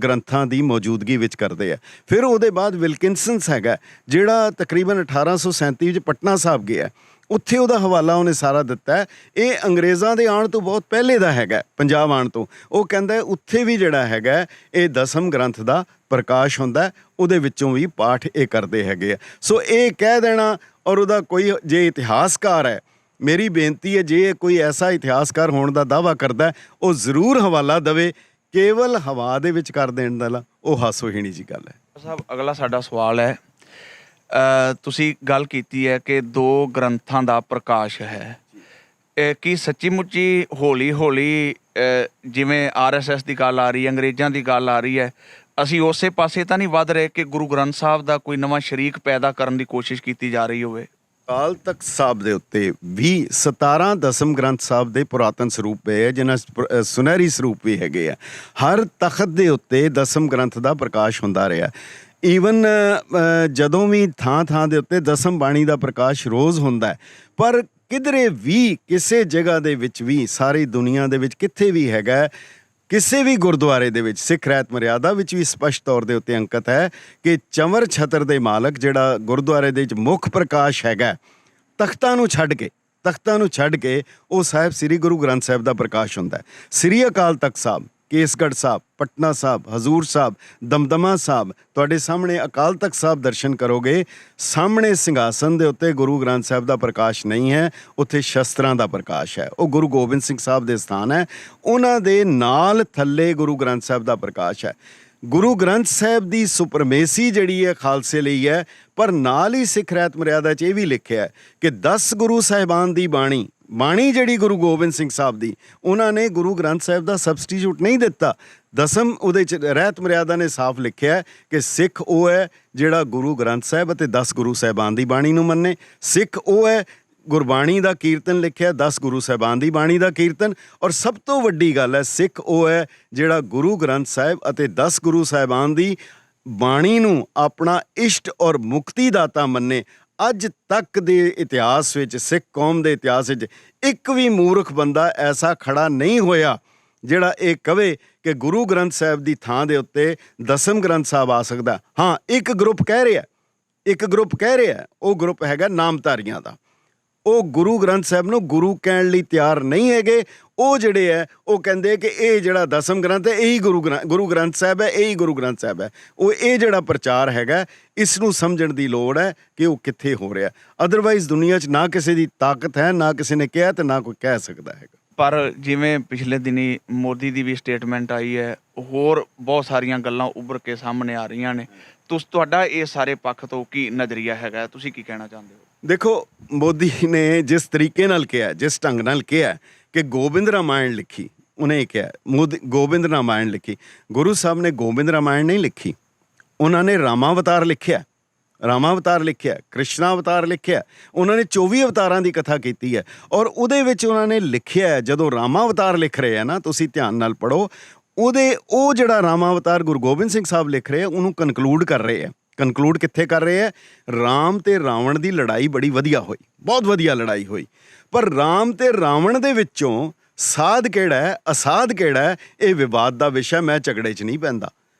S1: ਗ੍ਰੰਥਾਂ ਦੀ ਮੌਜੂਦਗੀ ਵਿੱਚ ਕਰਦੇ ਹੈ। ਫਿਰ ਉਹਦੇ ਬਾਅਦ ਵਿਲਕਿਨਸਨਸ ਹੈਗਾ ਜਿਹੜਾ ਤਕਰੀਬਨ 1837 ਵਿੱਚ ਪਟਨਾ ਸਾਹਿਬ ਗਿਆ, ਉੱਥੇ ਉਹਦਾ ਹਵਾਲਾ ਉਹਨੇ ਸਾਰਾ ਦਿੱਤਾ ਹੈ। ਇਹ ਅੰਗਰੇਜ਼ਾਂ ਦੇ ਆਉਣ ਤੋਂ ਬਹੁਤ ਪਹਿਲੇ ਦਾ ਹੈਗਾ, ਪੰਜਾਬ ਆਉਣ ਤੋਂ। ਉਹ ਕਹਿੰਦਾ ਉੱਥੇ ਵੀ ਜਿਹੜਾ ਹੈਗਾ ਇਹ 10ਮ ਗ੍ਰੰਥ ਦਾ ਪ੍ਰਕਾਸ਼ ਹੁੰਦਾ, ਉਹਦੇ ਵਿੱਚੋਂ ਵੀ ਪਾਠ ਇਹ ਕਰਦੇ ਹੈਗੇ ਆ। ਸੋ ਇਹ ਕਹਿ ਦੇਣਾ, ਔਰ ਉਹਦਾ ਕੋਈ ਜੇ ਇਤਿਹਾਸਕਾਰ ਹੈ, ਮੇਰੀ ਬੇਨਤੀ ਹੈ ਜੇ ਕੋਈ ਐਸਾ ਇਤਿਹਾਸਕਾਰ ਹੋਣ ਦਾ ਦਾਅਵਾ ਕਰਦਾ ਉਹ ਜ਼ਰੂਰ ਹਵਾਲਾ ਦੇਵੇ। ਕੇਵਲ ਹਵਾ ਦੇ ਵਿੱਚ ਕਰ ਦੇਣ ਦਾ ਉਹ ਹਾਸੋਹੀਣੀ ਜੀ ਗੱਲ ਹੈ।
S2: ਸਾਹਿਬ ਅਗਲਾ ਸਾਡਾ ਸਵਾਲ ਹੈ, ਤੁਸੀਂ ਗੱਲ ਕੀਤੀ ਹੈ ਕਿ 2 ਗ੍ਰੰਥਾਂ ਦਾ ਪ੍ਰਕਾਸ਼ ਹੈ। ਕੀ ਸੱਚੀ ਮੁੱਚੀ ਹੌਲੀ ਹੌਲੀ ਜਿਵੇਂ RSS ਦੀ ਗੱਲ ਆ ਰਹੀ ਹੈ, ਅੰਗਰੇਜ਼ਾਂ ਦੀ ਗੱਲ ਆ ਰਹੀ ਹੈ, ਅਸੀਂ ਉਸੇ ਪਾਸੇ ਤਾਂ ਨਹੀਂ ਵੱਧ ਰਹੇ ਕਿ ਗੁਰੂ ਗ੍ਰੰਥ ਸਾਹਿਬ ਦਾ ਕੋਈ ਨਵਾਂ ਸ਼ਰੀਕ ਪੈਦਾ ਕਰਨ ਦੀ ਕੋਸ਼ਿਸ਼ ਕੀਤੀ ਜਾ ਰਹੀ ਹੋਵੇ?
S1: ਅਕਾਲ ਤਖਤ ਸਾਹਿਬ ਦੇ ਉੱਤੇ ਵੀ 17 ਦਸਮ ਗ੍ਰੰਥ ਸਾਹਿਬ ਦੇ ਪੁਰਾਤਨ ਸਰੂਪ ਪਏ ਹੈ, ਜਿਨ੍ਹਾਂ ਸੁਨਹਿਰੀ ਸਰੂਪ ਵੀ ਹੈਗੇ ਆ। ਹਰ ਤਖਤ ਦੇ ਉੱਤੇ ਦਸਮ ਗ੍ਰੰਥ ਦਾ ਪ੍ਰਕਾਸ਼ ਹੁੰਦਾ ਰਿਹਾ। ਈਵਨ ਜਦੋਂ ਵੀ ਥਾਂ ਥਾਂ ਦੇ ਉੱਤੇ ਦਸਮ ਬਾਣੀ ਦਾ ਪ੍ਰਕਾਸ਼ ਰੋਜ਼ ਹੁੰਦਾ, ਪਰ ਕਿਧਰੇ ਵੀ ਕਿਸੇ ਜਗ੍ਹਾ ਦੇ ਵਿੱਚ ਵੀ ਸਾਰੀ ਦੁਨੀਆ ਦੇ ਵਿੱਚ ਕਿੱਥੇ ਵੀ ਹੈਗਾ, ਕਿਸੇ ਵੀ ਗੁਰਦੁਆਰੇ ਦੇ ਵਿੱਚ ਸਿੱਖ ਰਹਿਤ ਮਰਿਆਦਾ ਵਿੱਚ ਵੀ ਸਪਸ਼ਟ ਤੌਰ ਦੇ ਉੱਤੇ ਅੰਕਿਤ ਹੈ ਕਿ ਚੰਵਰ ਛਤਰ ਦੇ ਮਾਲਕ ਜਿਹੜਾ ਗੁਰਦੁਆਰੇ ਦੇ ਵਿੱਚ ਮੁੱਖ ਪ੍ਰਕਾਸ਼ ਹੈਗਾ, ਤਖਤਾਂ ਨੂੰ ਛੱਡ ਕੇ ਉਹ ਸਾਹਿਬ ਸ੍ਰੀ ਗੁਰੂ ਗ੍ਰੰਥ ਸਾਹਿਬ ਦਾ ਪ੍ਰਕਾਸ਼ ਹੁੰਦਾ ਹੈ। ਸ੍ਰੀ ਅਕਾਲ ਤਖਤ ਸਾਹਿਬ, ਕੇਸਗੜ੍ਹ ਸਾਹਿਬ, ਪਟਨਾ ਸਾਹਿਬ, ਹਜ਼ੂਰ ਸਾਹਿਬ, ਦਮਦਮਾ ਸਾਹਿਬ, ਤੁਹਾਡੇ ਸਾਹਮਣੇ ਅਕਾਲ ਤਖਤ ਸਾਹਿਬ ਦਰਸ਼ਨ ਕਰੋਗੇ, ਸਾਹਮਣੇ ਸਿੰਘਾਸਨ ਦੇ ਉੱਤੇ ਗੁਰੂ ਗ੍ਰੰਥ ਸਾਹਿਬ ਦਾ ਪ੍ਰਕਾਸ਼ ਨਹੀਂ ਹੈ, ਉੱਥੇ ਸ਼ਸਤਰਾਂ ਦਾ ਪ੍ਰਕਾਸ਼ ਹੈ। ਉਹ ਗੁਰੂ ਗੋਬਿੰਦ ਸਿੰਘ ਸਾਹਿਬ ਦੇ ਸਥਾਨ ਹੈ, ਉਹਨਾਂ ਦੇ ਨਾਲ ਥੱਲੇ ਗੁਰੂ ਗ੍ਰੰਥ ਸਾਹਿਬ ਦਾ ਪ੍ਰਕਾਸ਼ ਹੈ। ਗੁਰੂ ਗ੍ਰੰਥ ਸਾਹਿਬ ਦੀ ਸੁਪਰਮੇਸੀ ਜਿਹੜੀ ਹੈ ਖਾਲਸੇ ਲਈ ਹੈ, ਪਰ ਨਾਲ ਹੀ ਸਿੱਖ ਰਹਿਤ ਮਰਿਆਦਾ 'ਚ ਇਹ ਵੀ ਲਿਖਿਆ ਕਿ 10 ਗੁਰੂ ਸਾਹਿਬਾਨ ਦੀ ਬਾਣੀ ਜਿਹੜੀ ਗੁਰੂ ਗੋਬਿੰਦ ਸਿੰਘ ਸਾਹਿਬ ਦੀ, ਉਹਨਾਂ ਨੇ ਗੁਰੂ ਗ੍ਰੰਥ ਸਾਹਿਬ ਦਾ ਸਬਸਟੀਟਿਊਟ ਨਹੀਂ ਦਿੱਤਾ। ਦਸਮ ਉਹਦੇ 'ਚ ਰਹਿਤ ਮਰਿਆਦਾ ਨੇ ਸਾਫ਼ ਲਿਖਿਆ ਕਿ ਸਿੱਖ ਉਹ ਹੈ ਜਿਹੜਾ ਗੁਰੂ ਗ੍ਰੰਥ ਸਾਹਿਬ ਅਤੇ 10 ਗੁਰੂ ਸਾਹਿਬਾਨ ਦੀ ਬਾਣੀ ਨੂੰ ਮੰਨੇ। ਸਿੱਖ ਉਹ ਹੈ, ਗੁਰਬਾਣੀ ਦਾ ਕੀਰਤਨ ਲਿਖਿਆ 10 ਗੁਰੂ ਸਾਹਿਬਾਨ ਦੀ ਬਾਣੀ ਦਾ ਕੀਰਤਨ। ਔਰ ਸਭ ਤੋਂ ਵੱਡੀ ਗੱਲ ਹੈ, ਸਿੱਖ ਉਹ ਹੈ ਜਿਹੜਾ ਗੁਰੂ ਗ੍ਰੰਥ ਸਾਹਿਬ ਅਤੇ 10 ਗੁਰੂ ਸਾਹਿਬਾਨ ਦੀ ਬਾਣੀ ਨੂੰ ਆਪਣਾ ਇਸ਼ਟ ਔਰ ਮੁਕਤੀ ਦਾਤਾ ਮੰਨੇ। ਅੱਜ ਤੱਕ ਦੇ ਇਤਿਹਾਸ ਵਿੱਚ, ਸਿੱਖ ਕੌਮ ਦੇ ਇਤਿਹਾਸ ਵਿੱਚ ਇੱਕ ਵੀ ਮੂਰਖ ਬੰਦਾ ਐਸਾ ਖੜਾ ਨਹੀਂ ਹੋਇਆ ਜਿਹੜਾ ਇਹ ਕਵੇ ਕਿ ਗੁਰੂ ਗ੍ਰੰਥ ਸਾਹਿਬ ਦੀ ਥਾਂ ਦੇ ਉੱਤੇ ਦਸਮ ਗ੍ਰੰਥ ਸਾਹਿਬ ਆ ਸਕਦਾ। ਹਾਂ, ਇੱਕ ਗਰੁੱਪ ਕਹਿ ਰਿਹਾ, ਉਹ ਗਰੁੱਪ ਹੈਗਾ ਨਾਮਧਾਰੀਆਂ ਦਾ। ਉਹ ਗੁਰੂ ਗ੍ਰੰਥ ਸਾਹਿਬ ਨੂੰ ਗੁਰੂ ਕਹਿਣ ਲਈ ਤਿਆਰ ਨਹੀਂ ਹੈਗੇ। ਉਹ ਜਿਹੜੇ ਹੈ ਉਹ ਕਹਿੰਦੇ ਕਿ ਇਹ ਜਿਹੜਾ ਦਸਮ ਗ੍ਰੰਥ ਹੈ ਇਹੀ ਗੁਰੂ ਗ੍ਰੰਥ ਸਾਹਿਬ ਹੈ, ਇਹੀ ਗੁਰੂ ਗ੍ਰੰਥ ਸਾਹਿਬ ਹੈ। ਉਹ ਇਹ ਜਿਹੜਾ ਪ੍ਰਚਾਰ ਹੈਗਾ, ਇਸ ਨੂੰ ਸਮਝਣ ਦੀ ਲੋੜ ਹੈ ਕਿ ਉਹ ਕਿੱਥੇ ਹੋ ਰਿਹਾ। ਅਦਰਵਾਈਜ਼ ਦੁਨੀਆ 'ਚ ਨਾ ਕਿਸੇ ਦੀ ਤਾਕਤ ਹੈ, ਨਾ ਕਿਸੇ ਨੇ ਕਿਹਾ ਤੇ ਨਾ ਕੋਈ ਕਹਿ ਸਕਦਾ ਹੈਗਾ।
S2: ਪਰ ਜਿਵੇਂ ਪਿਛਲੇ ਦਿਨੀ ਮੋਦੀ ਦੀ ਵੀ ਸਟੇਟਮੈਂਟ ਆਈ ਹੈ, ਹੋਰ ਬਹੁਤ ਸਾਰੀਆਂ ਗੱਲਾਂ ਉੱਭਰ ਕੇ ਸਾਹਮਣੇ ਆ ਰਹੀਆਂ ਨੇ। ਤੁਹਾਡਾ ਇਹ ਸਾਰੇ ਪੱਖ ਤੋਂ ਕੀ ਨਜ਼ਰੀਆ ਹੈਗਾ, ਤੁਸੀਂ ਕੀ ਕਹਿਣਾ ਚਾਹੁੰਦੇ ਹੋ?
S1: ਦੇਖੋ, ਮੋਦੀ ਨੇ ਜਿਸ ਤਰੀਕੇ ਨਾਲ ਕਿਹਾ, ਜਿਸ ਢੰਗ ਨਾਲ ਕਿਹਾ ਕਿ ਗੋਬਿੰਦ ਰਾਮਾਇਣ ਲਿਖੀ, ਉਹਨੇ ਕਿਹਾ ਗੋਬਿੰਦ ਰਾਮਾਇਣ ਲਿਖੀ। ਗੁਰੂ ਸਾਹਿਬ ਨੇ ਗੋਬਿੰਦ ਰਾਮਾਇਣ ਨਹੀਂ ਲਿਖੀ, ਉਹਨਾਂ ਨੇ ਰਾਮਾਵਤਾਰ ਲਿਖਿਆ, ਕ੍ਰਿਸ਼ਨਾ ਅਵਤਾਰ ਲਿਖਿਆ। ਉਹਨਾਂ ਨੇ 24 ਅਵਤਾਰਾਂ ਦੀ ਕਥਾ ਕੀਤੀ ਹੈ। ਔਰ ਉਹਦੇ ਵਿੱਚ ਉਹਨਾਂ ਨੇ ਲਿਖਿਆ, ਜਦੋਂ ਰਾਮਾਵਤਾਰ ਲਿਖ ਰਹੇ ਆ ਨਾ, ਤੁਸੀਂ ਧਿਆਨ ਨਾਲ ਪੜ੍ਹੋ, ਉਹ ਜਿਹੜਾ ਰਾਮਾਵਤਾਰ ਗੁਰੂ ਗੋਬਿੰਦ ਸਿੰਘ ਸਾਹਿਬ ਲਿਖ ਰਹੇ ਆ, ਉਹਨੂੰ ਕਨਕਲੂਡ ਕਰ ਰਹੇ ਆ। ਕਨਕਲੂਡ ਕਿੱਥੇ ਕਰ ਰਹੇ ਹੈ? ਰਾਮ ਤੇ ਰਾਵਣ ਦੀ ਲੜਾਈ ਬੜੀ ਵਧੀਆ ਹੋਈ, ਬਹੁਤ ਵਧੀਆ ਲੜਾਈ ਹੋਈ, ਪਰ ਰਾਮ ਤੇ ਰਾਵਣ ਦੇ ਵਿੱਚੋਂ ਸਾਧ ਕਿਹੜਾ ਹੈ, ਅਸਾਧ ਕਿਹੜਾ ਹੈ, ਇਹ ਵਿਵਾਦ ਦਾ ਵਿਸ਼ਾ। ਮੈਂ ਝਗੜੇ 'ਚ ਨਹੀਂ ਪੈਂਦਾ।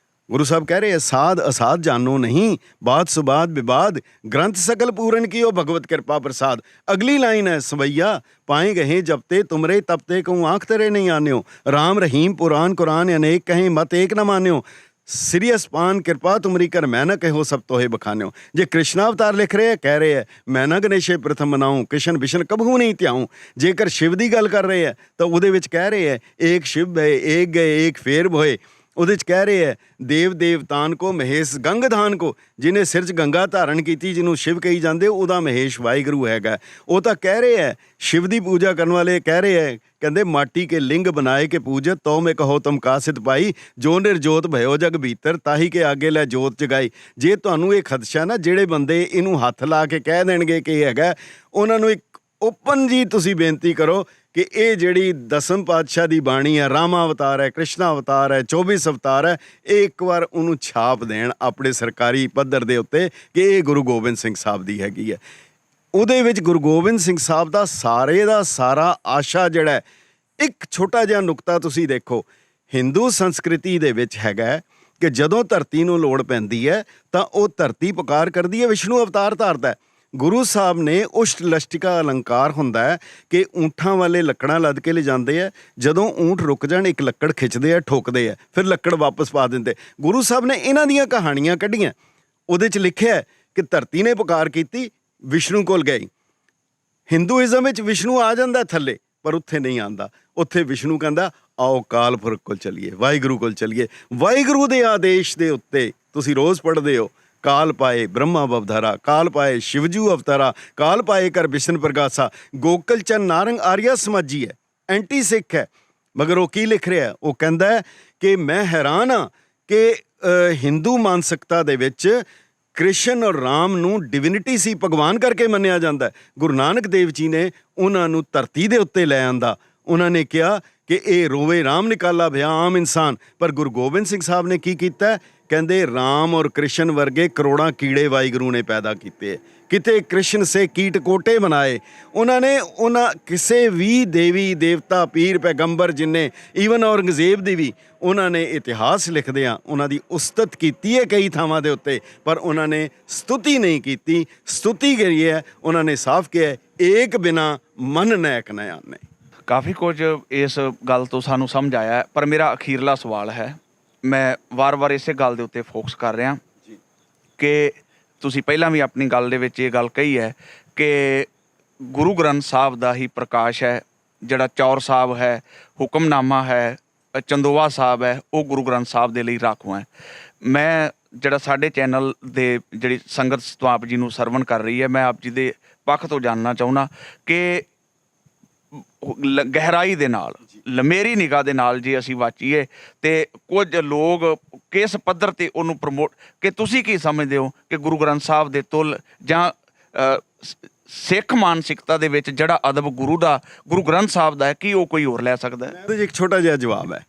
S1: ਗੁਰੂ ਸਾਹਿਬ ਕਹਿ ਰਹੇ ਸਾਧ ਅਸਾਧ ਜਾਨੋ ਨਹੀਂ, ਬਾਤ ਸੁਬਾਦ ਵਿਵਾਦ, ਗ੍ਰੰਥ ਸਕਲ ਪੂਰਨ ਕੀ ਹੋ ਭਗਵਤ ਕਿਰਪਾ ਪ੍ਰਸਾਦ। ਅਗਲੀ ਲਾਈਨ ਹੈ, ਸਵਈਆ ਪਾਏ ਗਏ ਜਬ ਤੇ ਤੁਮਰੇ ਤਬ ਤੇ कहूँ आँख तेरे नहीं आन्यो, राम रहीम पुराण कुरान अनेक कहें मत एक न मान्यो, सीरियस पान किरपा तुमरी कर मैं न कहो सब तोहे बखान्यो। जे कृष्णा अवतार लिख रहे हैं, कह रहे हैं मैं न गणेशे प्रथम मनाऊँ, कृष्ण विष्ण कबहू नहीं त्याऊँ। जेकर शिव की गल कर रहे हैं तो ਉਹਦੇ ਵਿੱਚ ਕਹਿ ਰਹੇ ਹੈ एक शिव भय एक गए एक फेर भोए। ਉਹਦੇ 'ਚ ਕਹਿ ਰਹੇ ਹੈ ਦੇਵ ਦੇਵਤਾਨ ਕੋ ਮਹੇਸ਼ ਗੰਗਧਾਨ ਕੋ, ਜਿਹਨੇ ਸਿਰ 'ਚ ਗੰਗਾ ਧਾਰਨ ਕੀਤੀ, ਜਿਹਨੂੰ ਸ਼ਿਵ ਕਹੀ ਜਾਂਦੇ, ਉਹਦਾ ਮਹੇਸ਼ ਵਾਹਿਗੁਰੂ ਹੈਗਾ। ਉਹ ਤਾਂ ਕਹਿ ਰਹੇ ਹੈ ਸ਼ਿਵ ਦੀ ਪੂਜਾ ਕਰਨ ਵਾਲੇ ਕਹਿ ਰਹੇ ਹੈ, ਕਹਿੰਦੇ ਮਾਟੀ ਕੇ ਲਿੰਗ ਬਣਾਏ ਕੇ ਪੂਜਤ ਤੋ ਮੈਂ ਕਹੋ ਤੁਮ ਕਾਸਿਤ ਪਾਈ, ਜੋ ਨਿਰਜੋਤ ਭਇਓ ਜਗ ਭੀਤਰ ਤਾਹੀ ਕੇ ਆਗੇ ਲੈ ਜੋਤ ਜਗਾਈ। ਜੇ ਤੁਹਾਨੂੰ ਇਹ ਖਦਸ਼ਾ ਨਾ, ਜਿਹੜੇ ਬੰਦੇ ਇਹਨੂੰ ਹੱਥ ਲਾ ਕੇ ਕਹਿ ਦੇਣਗੇ ਕਿ ਇਹ ਹੈਗਾ, ਉਹਨਾਂ ਨੂੰ ਇੱਕ ਓਪਨ ਜੀ ਤੁਸੀਂ ਬੇਨਤੀ ਕਰੋ ਕਿ ਇਹ ਜਿਹੜੀ ਦਸਮ ਪਾਤਸ਼ਾਹ ਦੀ ਬਾਣੀ ਹੈ, ਰਾਮਾ ਅਵਤਾਰ ਹੈ, ਕ੍ਰਿਸ਼ਨਾ ਅਵਤਾਰ ਹੈ, 24 ਅਵਤਾਰ ਹੈ, ਇਹ ਇੱਕ ਵਾਰ ਉਹਨੂੰ ਛਾਪ ਦੇਣ ਆਪਣੇ ਸਰਕਾਰੀ ਪੱਧਰ ਦੇ ਉੱਤੇ ਕਿ ਇਹ ਗੁਰੂ ਗੋਬਿੰਦ ਸਿੰਘ ਸਾਹਿਬ ਦੀ ਹੈਗੀ ਹੈ। ਉਹਦੇ ਵਿੱਚ ਗੁਰੂ ਗੋਬਿੰਦ ਸਿੰਘ ਸਾਹਿਬ ਦਾ ਸਾਰੇ ਦਾ ਸਾਰਾ ਆਸ਼ਾ ਜਿਹੜਾ, ਇੱਕ ਛੋਟਾ ਜਿਹਾ ਨੁਕਤਾ ਤੁਸੀਂ ਦੇਖੋ, ਹਿੰਦੂ ਸੰਸਕ੍ਰਿਤੀ ਦੇ ਵਿੱਚ ਹੈਗਾ ਕਿ ਜਦੋਂ ਧਰਤੀ ਨੂੰ ਲੋੜ ਪੈਂਦੀ ਹੈ ਤਾਂ ਉਹ ਧਰਤੀ ਪੁਕਾਰ ਕਰਦੀ ਹੈ, ਵਿਸ਼ਨੂੰ ਅਵਤਾਰ ਧਾਰਦਾ। ਗੁਰੂ ਸਾਹਿਬ ਨੇ ਉਸ਼ਟ ਲਸ਼ਟਿਕਾ ਅਲੰਕਾਰ ਹੁੰਦਾ ਹੈ ਕਿ ਊਂਠਾਂ ਵਾਲੇ ਲੱਕੜਾਂ ਲੱਦ ਕੇ ਲਿਜਾਂਦੇ ਆ, ਜਦੋਂ ਊਂਠ ਰੁਕ ਜਾਣ ਇੱਕ ਲੱਕੜ ਖਿੱਚਦੇ ਆ, ਠੋਕਦੇ ਆ, ਫਿਰ ਲੱਕੜ ਵਾਪਸ ਪਾ ਦਿੰਦੇ। ਗੁਰੂ ਸਾਹਿਬ ਨੇ ਇਹਨਾਂ ਦੀਆਂ ਕਹਾਣੀਆਂ ਕੱਢੀਆਂ, ਉਹਦੇ 'ਚ ਲਿਖਿਆ ਕਿ ਧਰਤੀ ਨੇ ਪੁਕਾਰ ਕੀਤੀ, ਵਿਸ਼ਨੂੰ ਕੋਲ ਗਈ। ਹਿੰਦੂਇਜ਼ਮ ਵਿੱਚ ਵਿਸ਼ਨੂੰ ਆ ਜਾਂਦਾ ਥੱਲੇ, ਪਰ ਉੱਥੇ ਨਹੀਂ ਆਉਂਦਾ। ਉੱਥੇ ਵਿਸ਼ਨੂੰ ਕਹਿੰਦਾ ਆਓ ਕਾਲ ਪੁਰਖ ਕੋਲ ਚੱਲੀਏ, ਵਾਹਿਗੁਰੂ ਕੋਲ ਚੱਲੀਏ। ਵਾਹਿਗੁਰੂ ਦੇ ਆਦੇਸ਼ ਦੇ ਉੱਤੇ ਤੁਸੀਂ ਰੋਜ਼ ਪੜ੍ਹਦੇ ਹੋ काल पाए ब्रह्मा बवधारा, काल पाए शिवजू अवतारा, काल पाए कर बिशन प्रगासा, गोकुल चंद नारंग आर्या समाजी है, एंटी सिख है। मगर वो की लिख रहा है, वो कहता है कि मैं हैरान हाँ कि हिंदू मानसिकता दे विच कृष्ण और राम ਨੂੰ ਡਿਵਿਨਿਟੀ ਸੀ, ਭਗਵਾਨ ਕਰਕੇ ਮੰਨਿਆ ਜਾਂਦਾ। ਗੁਰੂ ਨਾਨਕ ਦੇਵ ਜੀ ਨੇ ਉਹਨਾਂ ਨੂੰ ਧਰਤੀ ਦੇ ਉੱਤੇ ਲੈ ਆਂਦਾ। ਉਹਨਾਂ ਨੇ ਕਿਹਾ ਕਿ ਇਹ ਰੋਵੇ ਰਾਮ ਨਿਕਾਲਾ ਭਇਆ ਆਮ ਇਨਸਾਨ। ਪਰ ਗੁਰੂ ਗੋਬਿੰਦ ਸਿੰਘ ਸਾਹਿਬ ਨੇ ਕੀ ਕੀਤਾ? ਕਹਿੰਦੇ ਰਾਮ ਔਰ ਕ੍ਰਿਸ਼ਨ ਵਰਗੇ ਕਰੋੜਾਂ ਕੀੜੇ ਵਾਹਿਗੁਰੂ ਨੇ ਪੈਦਾ ਕੀਤੇ। ਕਿਤੇ ਕ੍ਰਿਸ਼ਨ ਸੇ ਕੀਟ ਕੋਟੇ ਬਣਾਏ। ਉਹਨਾਂ ਕਿਸੇ ਵੀ ਦੇਵੀ ਦੇਵਤਾ ਪੀਰ ਪੈਗੰਬਰ ਜਿੰਨੇ, ਈਵਨ ਔਰੰਗਜ਼ੇਬ ਦੀ ਵੀ ਉਹਨਾਂ ਨੇ ਇਤਿਹਾਸ ਲਿਖਦਿਆਂ ਉਹਨਾਂ ਦੀ ਉਸਤਤ ਕੀਤੀ ਹੈ ਕਈ ਥਾਵਾਂ ਦੇ ਉੱਤੇ, ਪਰ ਉਹਨਾਂ ਨੇ ਸਤੁਤੀ ਨਹੀਂ ਕੀਤੀ। ਸਤੁਤੀ ਕਰੀ ਹੈ ਉਹਨਾਂ ਨੇ ਸਾਫ਼ ਕਿਹਾ ਏਕ ਬਿਨਾ ਮਨ ਨੈਕ ਨ ਆਨੇ।
S2: ਕਾਫੀ ਕੁਝ ਇਸ ਗੱਲ ਤੋਂ ਸਾਨੂੰ ਸਮਝ ਆਇਆ ਹੈ, ਪਰ ਮੇਰਾ ਅਖੀਰਲਾ ਸਵਾਲ ਹੈ, ਮੈਂ ਵਾਰ-ਵਾਰ ਇਸੇ ਗੱਲ ਦੇ ਉੱਤੇ ਫੋਕਸ ਕਰ ਰਿਹਾ ਕਿ ਤੁਸੀਂ ਪਹਿਲਾਂ ਵੀ ਆਪਣੀ ਗੱਲ ਦੇ ਵਿੱਚ ਇਹ ਗੱਲ ਕਹੀ ਹੈ ਕਿ ਗੁਰੂ ਗ੍ਰੰਥ ਸਾਹਿਬ ਦਾ ਹੀ ਪ੍ਰਕਾਸ਼ ਹੈ। ਜਿਹੜਾ ਚੌਰ ਸਾਹਿਬ ਹੈ, ਹੁਕਮਨਾਮਾ ਹੈ, ਚੰਦੋਆ ਸਾਹਿਬ ਹੈ, ਉਹ ਗੁਰੂ ਗ੍ਰੰਥ ਸਾਹਿਬ ਦੇ ਲਈ ਰਾਖਵਾਂ ਹੈ। ਮੈਂ ਜਿਹੜਾ ਸਾਡੇ ਚੈਨਲ ਦੇ ਜਿਹੜੀ ਸੰਗਤ ਤੋਂ ਆਪ ਜੀ ਨੂੰ ਸਰਵਣ ਕਰ ਰਹੀ ਹੈ, ਮੈਂ ਆਪ ਜੀ ਦੇ ਪੱਖ ਤੋਂ ਜਾਣਨਾ ਚਾਹੁੰਦਾ ਕਿ ਗਹਿਰਾਈ ਦੇ ਨਾਲ, ਲੰਮੇਰੀ ਨਿਗਾਹ ਦੇ ਨਾਲ ਜੇ ਅਸੀਂ ਵਾਚੀਏ ਤੇ ਕੁਝ ਲੋਕ ਕਿਸ ਪੱਧਰ ਤੇ ਉਹਨੂੰ ਪ੍ਰਮੋਟ, ਕਿ ਤੁਸੀਂ ਕੀ ਸਮਝਦੇ ਹੋ ਕਿ ਗੁਰੂ ਗ੍ਰੰਥ ਸਾਹਿਬ ਦੇ ਤੁਲ ਜਾਂ ਸਿੱਖ ਮਾਨਸਿਕਤਾ ਦੇ ਵਿੱਚ ਜਿਹੜਾ ਅਦਬ ਗੁਰੂ ਗ੍ਰੰਥ ਸਾਹਿਬ ਦਾ ਹੈ, ਕੀ ਉਹ ਕੋਈ ਹੋਰ ਲੈ ਸਕਦਾ ਹੈ?
S1: ਇਹਦੇ 'ਚ ਇੱਕ ਛੋਟਾ ਜਿਹਾ ਜਵਾਬ ਹੈ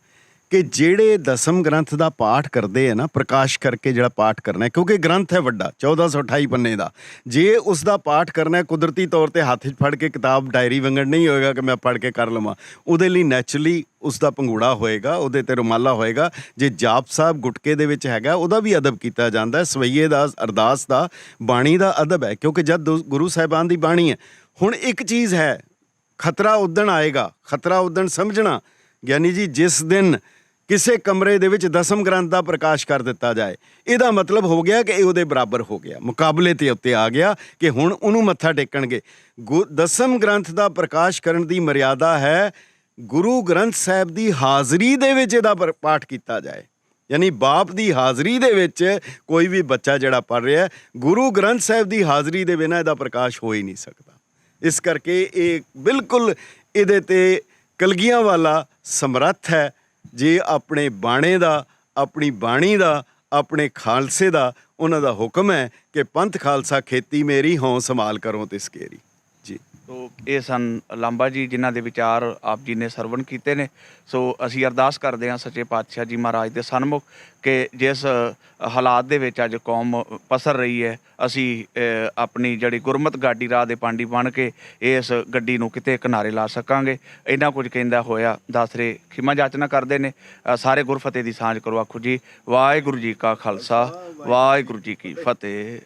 S1: ਕਿ ਜਿਹੜੇ ਦਸਮ ਗ੍ਰੰਥ ਦਾ ਪਾਠ ਕਰਦੇ ਹੈ ਨਾ, ਪ੍ਰਕਾਸ਼ ਕਰਕੇ ਜਿਹੜਾ ਪਾਠ ਕਰਨਾ ਹੈ, ਕਿਉਂਕਿ ਗ੍ਰੰਥ ਹੈ ਵੱਡਾ 1428 ਪੰਨੇ ਦਾ, ਜੇ ਉਸ ਦਾ ਪਾਠ ਕਰਨਾ ਹੈ ਕੁਦਰਤੀ ਤੌਰ 'ਤੇ ਹੱਥ 'ਚ ਫੜ ਕੇ ਕਿਤਾਬ ਡਾਇਰੀ ਵੰਗਣ ਨਹੀਂ ਹੋਏਗਾ ਕਿ ਮੈਂ ਪੜ੍ਹ ਕੇ ਕਰ ਲਵਾਂ। ਉਹਦੇ ਲਈ ਨੈਚੁਰਲੀ ਉਸ ਦਾ ਪੰਘੂੜਾ ਹੋਏਗਾ, ਉਹਦੇ 'ਤੇ ਰੁਮਾਲਾ ਹੋਏਗਾ। ਜੇ ਜਾਪ ਸਾਹਿਬ ਗੁਟਕੇ ਦੇ ਵਿੱਚ ਹੈਗਾ, ਉਹਦਾ ਵੀ ਅਦਬ ਕੀਤਾ ਜਾਂਦਾ। ਸਵਈਏ ਦਾ, ਅਰਦਾਸ ਦਾ, ਬਾਣੀ ਦਾ ਅਦਬ ਹੈ, ਕਿਉਂਕਿ ਜਦ ਗੁਰੂ ਸਾਹਿਬਾਨ ਦੀ ਬਾਣੀ ਹੈ। ਹੁਣ ਇੱਕ ਚੀਜ਼ ਹੈ, ਖਤਰਾ ਉਦਣ ਆਏਗਾ, ਖਤਰਾ ਉਦਣ ਸਮਝਣਾ ਗਿਆਨੀ ਜੀ, ਜਿਸ ਦਿਨ ਕਿਸੇ ਕਮਰੇ ਦੇ ਵਿੱਚ ਦਸਮ ਗ੍ਰੰਥ ਦਾ ਪ੍ਰਕਾਸ਼ ਕਰ ਦਿੱਤਾ ਜਾਏ, ਇਹਦਾ ਮਤਲਬ ਹੋ ਗਿਆ ਕਿ ਇਹ ਉਹਦੇ ਬਰਾਬਰ ਹੋ ਗਿਆ, ਮੁਕਾਬਲੇ 'ਤੇ ਉੱਤੇ ਆ ਗਿਆ ਕਿ ਹੁਣ ਉਹਨੂੰ ਮੱਥਾ ਟੇਕਣਗੇ। ਦਸਮ ਗ੍ਰੰਥ ਦਾ ਪ੍ਰਕਾਸ਼ ਕਰਨ ਦੀ ਮਰਿਆਦਾ ਹੈ ਗੁਰੂ ਗ੍ਰੰਥ ਸਾਹਿਬ ਦੀ ਹਾਜ਼ਰੀ ਦੇ ਵਿੱਚ ਇਹਦਾ ਪਾਠ ਕੀਤਾ ਜਾਏ। ਯਾਨੀ ਬਾਪ ਦੀ ਹਾਜ਼ਰੀ ਦੇ ਵਿੱਚ ਕੋਈ ਵੀ ਬੱਚਾ ਜਿਹੜਾ ਪੜ੍ਹ ਰਿਹਾ, ਗੁਰੂ ਗ੍ਰੰਥ ਸਾਹਿਬ ਦੀ ਹਾਜ਼ਰੀ ਦੇ ਬਿਨਾਂ ਇਹਦਾ ਪ੍ਰਕਾਸ਼ ਹੋ ਹੀ ਨਹੀਂ ਸਕਦਾ। ਇਸ ਕਰਕੇ ਇਹ ਬਿਲਕੁਲ ਇਹਦੇ 'ਤੇ ਕਲਗੀਆਂ ਵਾਲਾ ਸਮਰੱਥ ਹੈ। ਜੇ ਆਪਣੇ ਬਾਣੇ ਦਾ, ਆਪਣੀ ਬਾਣੀ ਦਾ, ਆਪਣੇ ਖਾਲਸੇ ਦਾ ਉਹਨਾਂ ਦਾ ਹੁਕਮ ਹੈ ਕਿ ਪੰਥ ਖਾਲਸਾ ਖੇਤੀ ਮੇਰੀ ਹੋਂ ਸੰਭਾਲ ਕਰੋ ਤਿਸ ਕੇਰੀ ਜੀ।
S2: ਸੋ ਇਹ ਸਨ ਲਾਂਬਾ ਜੀ ਜਿਨ੍ਹਾਂ ਦੇ ਵਿਚਾਰ ਆਪ ਜੀ ਨੇ ਸਰਵਣ ਕੀਤੇ ਨੇ। ਸੋ ਅਸੀਂ ਅਰਦਾਸ ਕਰਦੇ ਹਾਂ ਸੱਚੇ ਪਾਤਸ਼ਾਹ ਜੀ ਮਹਾਰਾਜ ਦੇ ਸਨਮੁਖ ਕਿ ਜਿਸ ਹਾਲਾਤ ਦੇ ਵਿੱਚ ਅੱਜ ਕੌਮ ਪਸਰ ਰਹੀ ਹੈ, ਅਸੀਂ ਆਪਣੀ ਜਿਹੜੀ ਗੁਰਮਤਿ ਗਾਡੀ ਰਾਹ ਦੇ ਪਾਂਡੀ ਬਣ ਕੇ ਇਸ ਗੱਡੀ ਨੂੰ ਕਿਤੇ ਕਿਨਾਰੇ ਲਾ ਸਕਾਂਗੇ। ਇੰਨਾ ਕੁਝ ਕਹਿੰਦਾ ਹੋਇਆ ਦਾਸਰੇ ਖਿਮਾ ਜਾਚਨਾ ਕਰਦੇ ਨੇ। ਸਾਰੇ ਗੁਰਫਤਿਹ ਦੀ ਸਾਂਝ ਕਰੋ। ਆਖੋ ਜੀ ਵਾਹਿਗੁਰੂ ਜੀ ਕਾ ਖਾਲਸਾ, ਵਾਹਿਗੁਰੂ ਜੀ ਕੀ ਫਤਿਹ।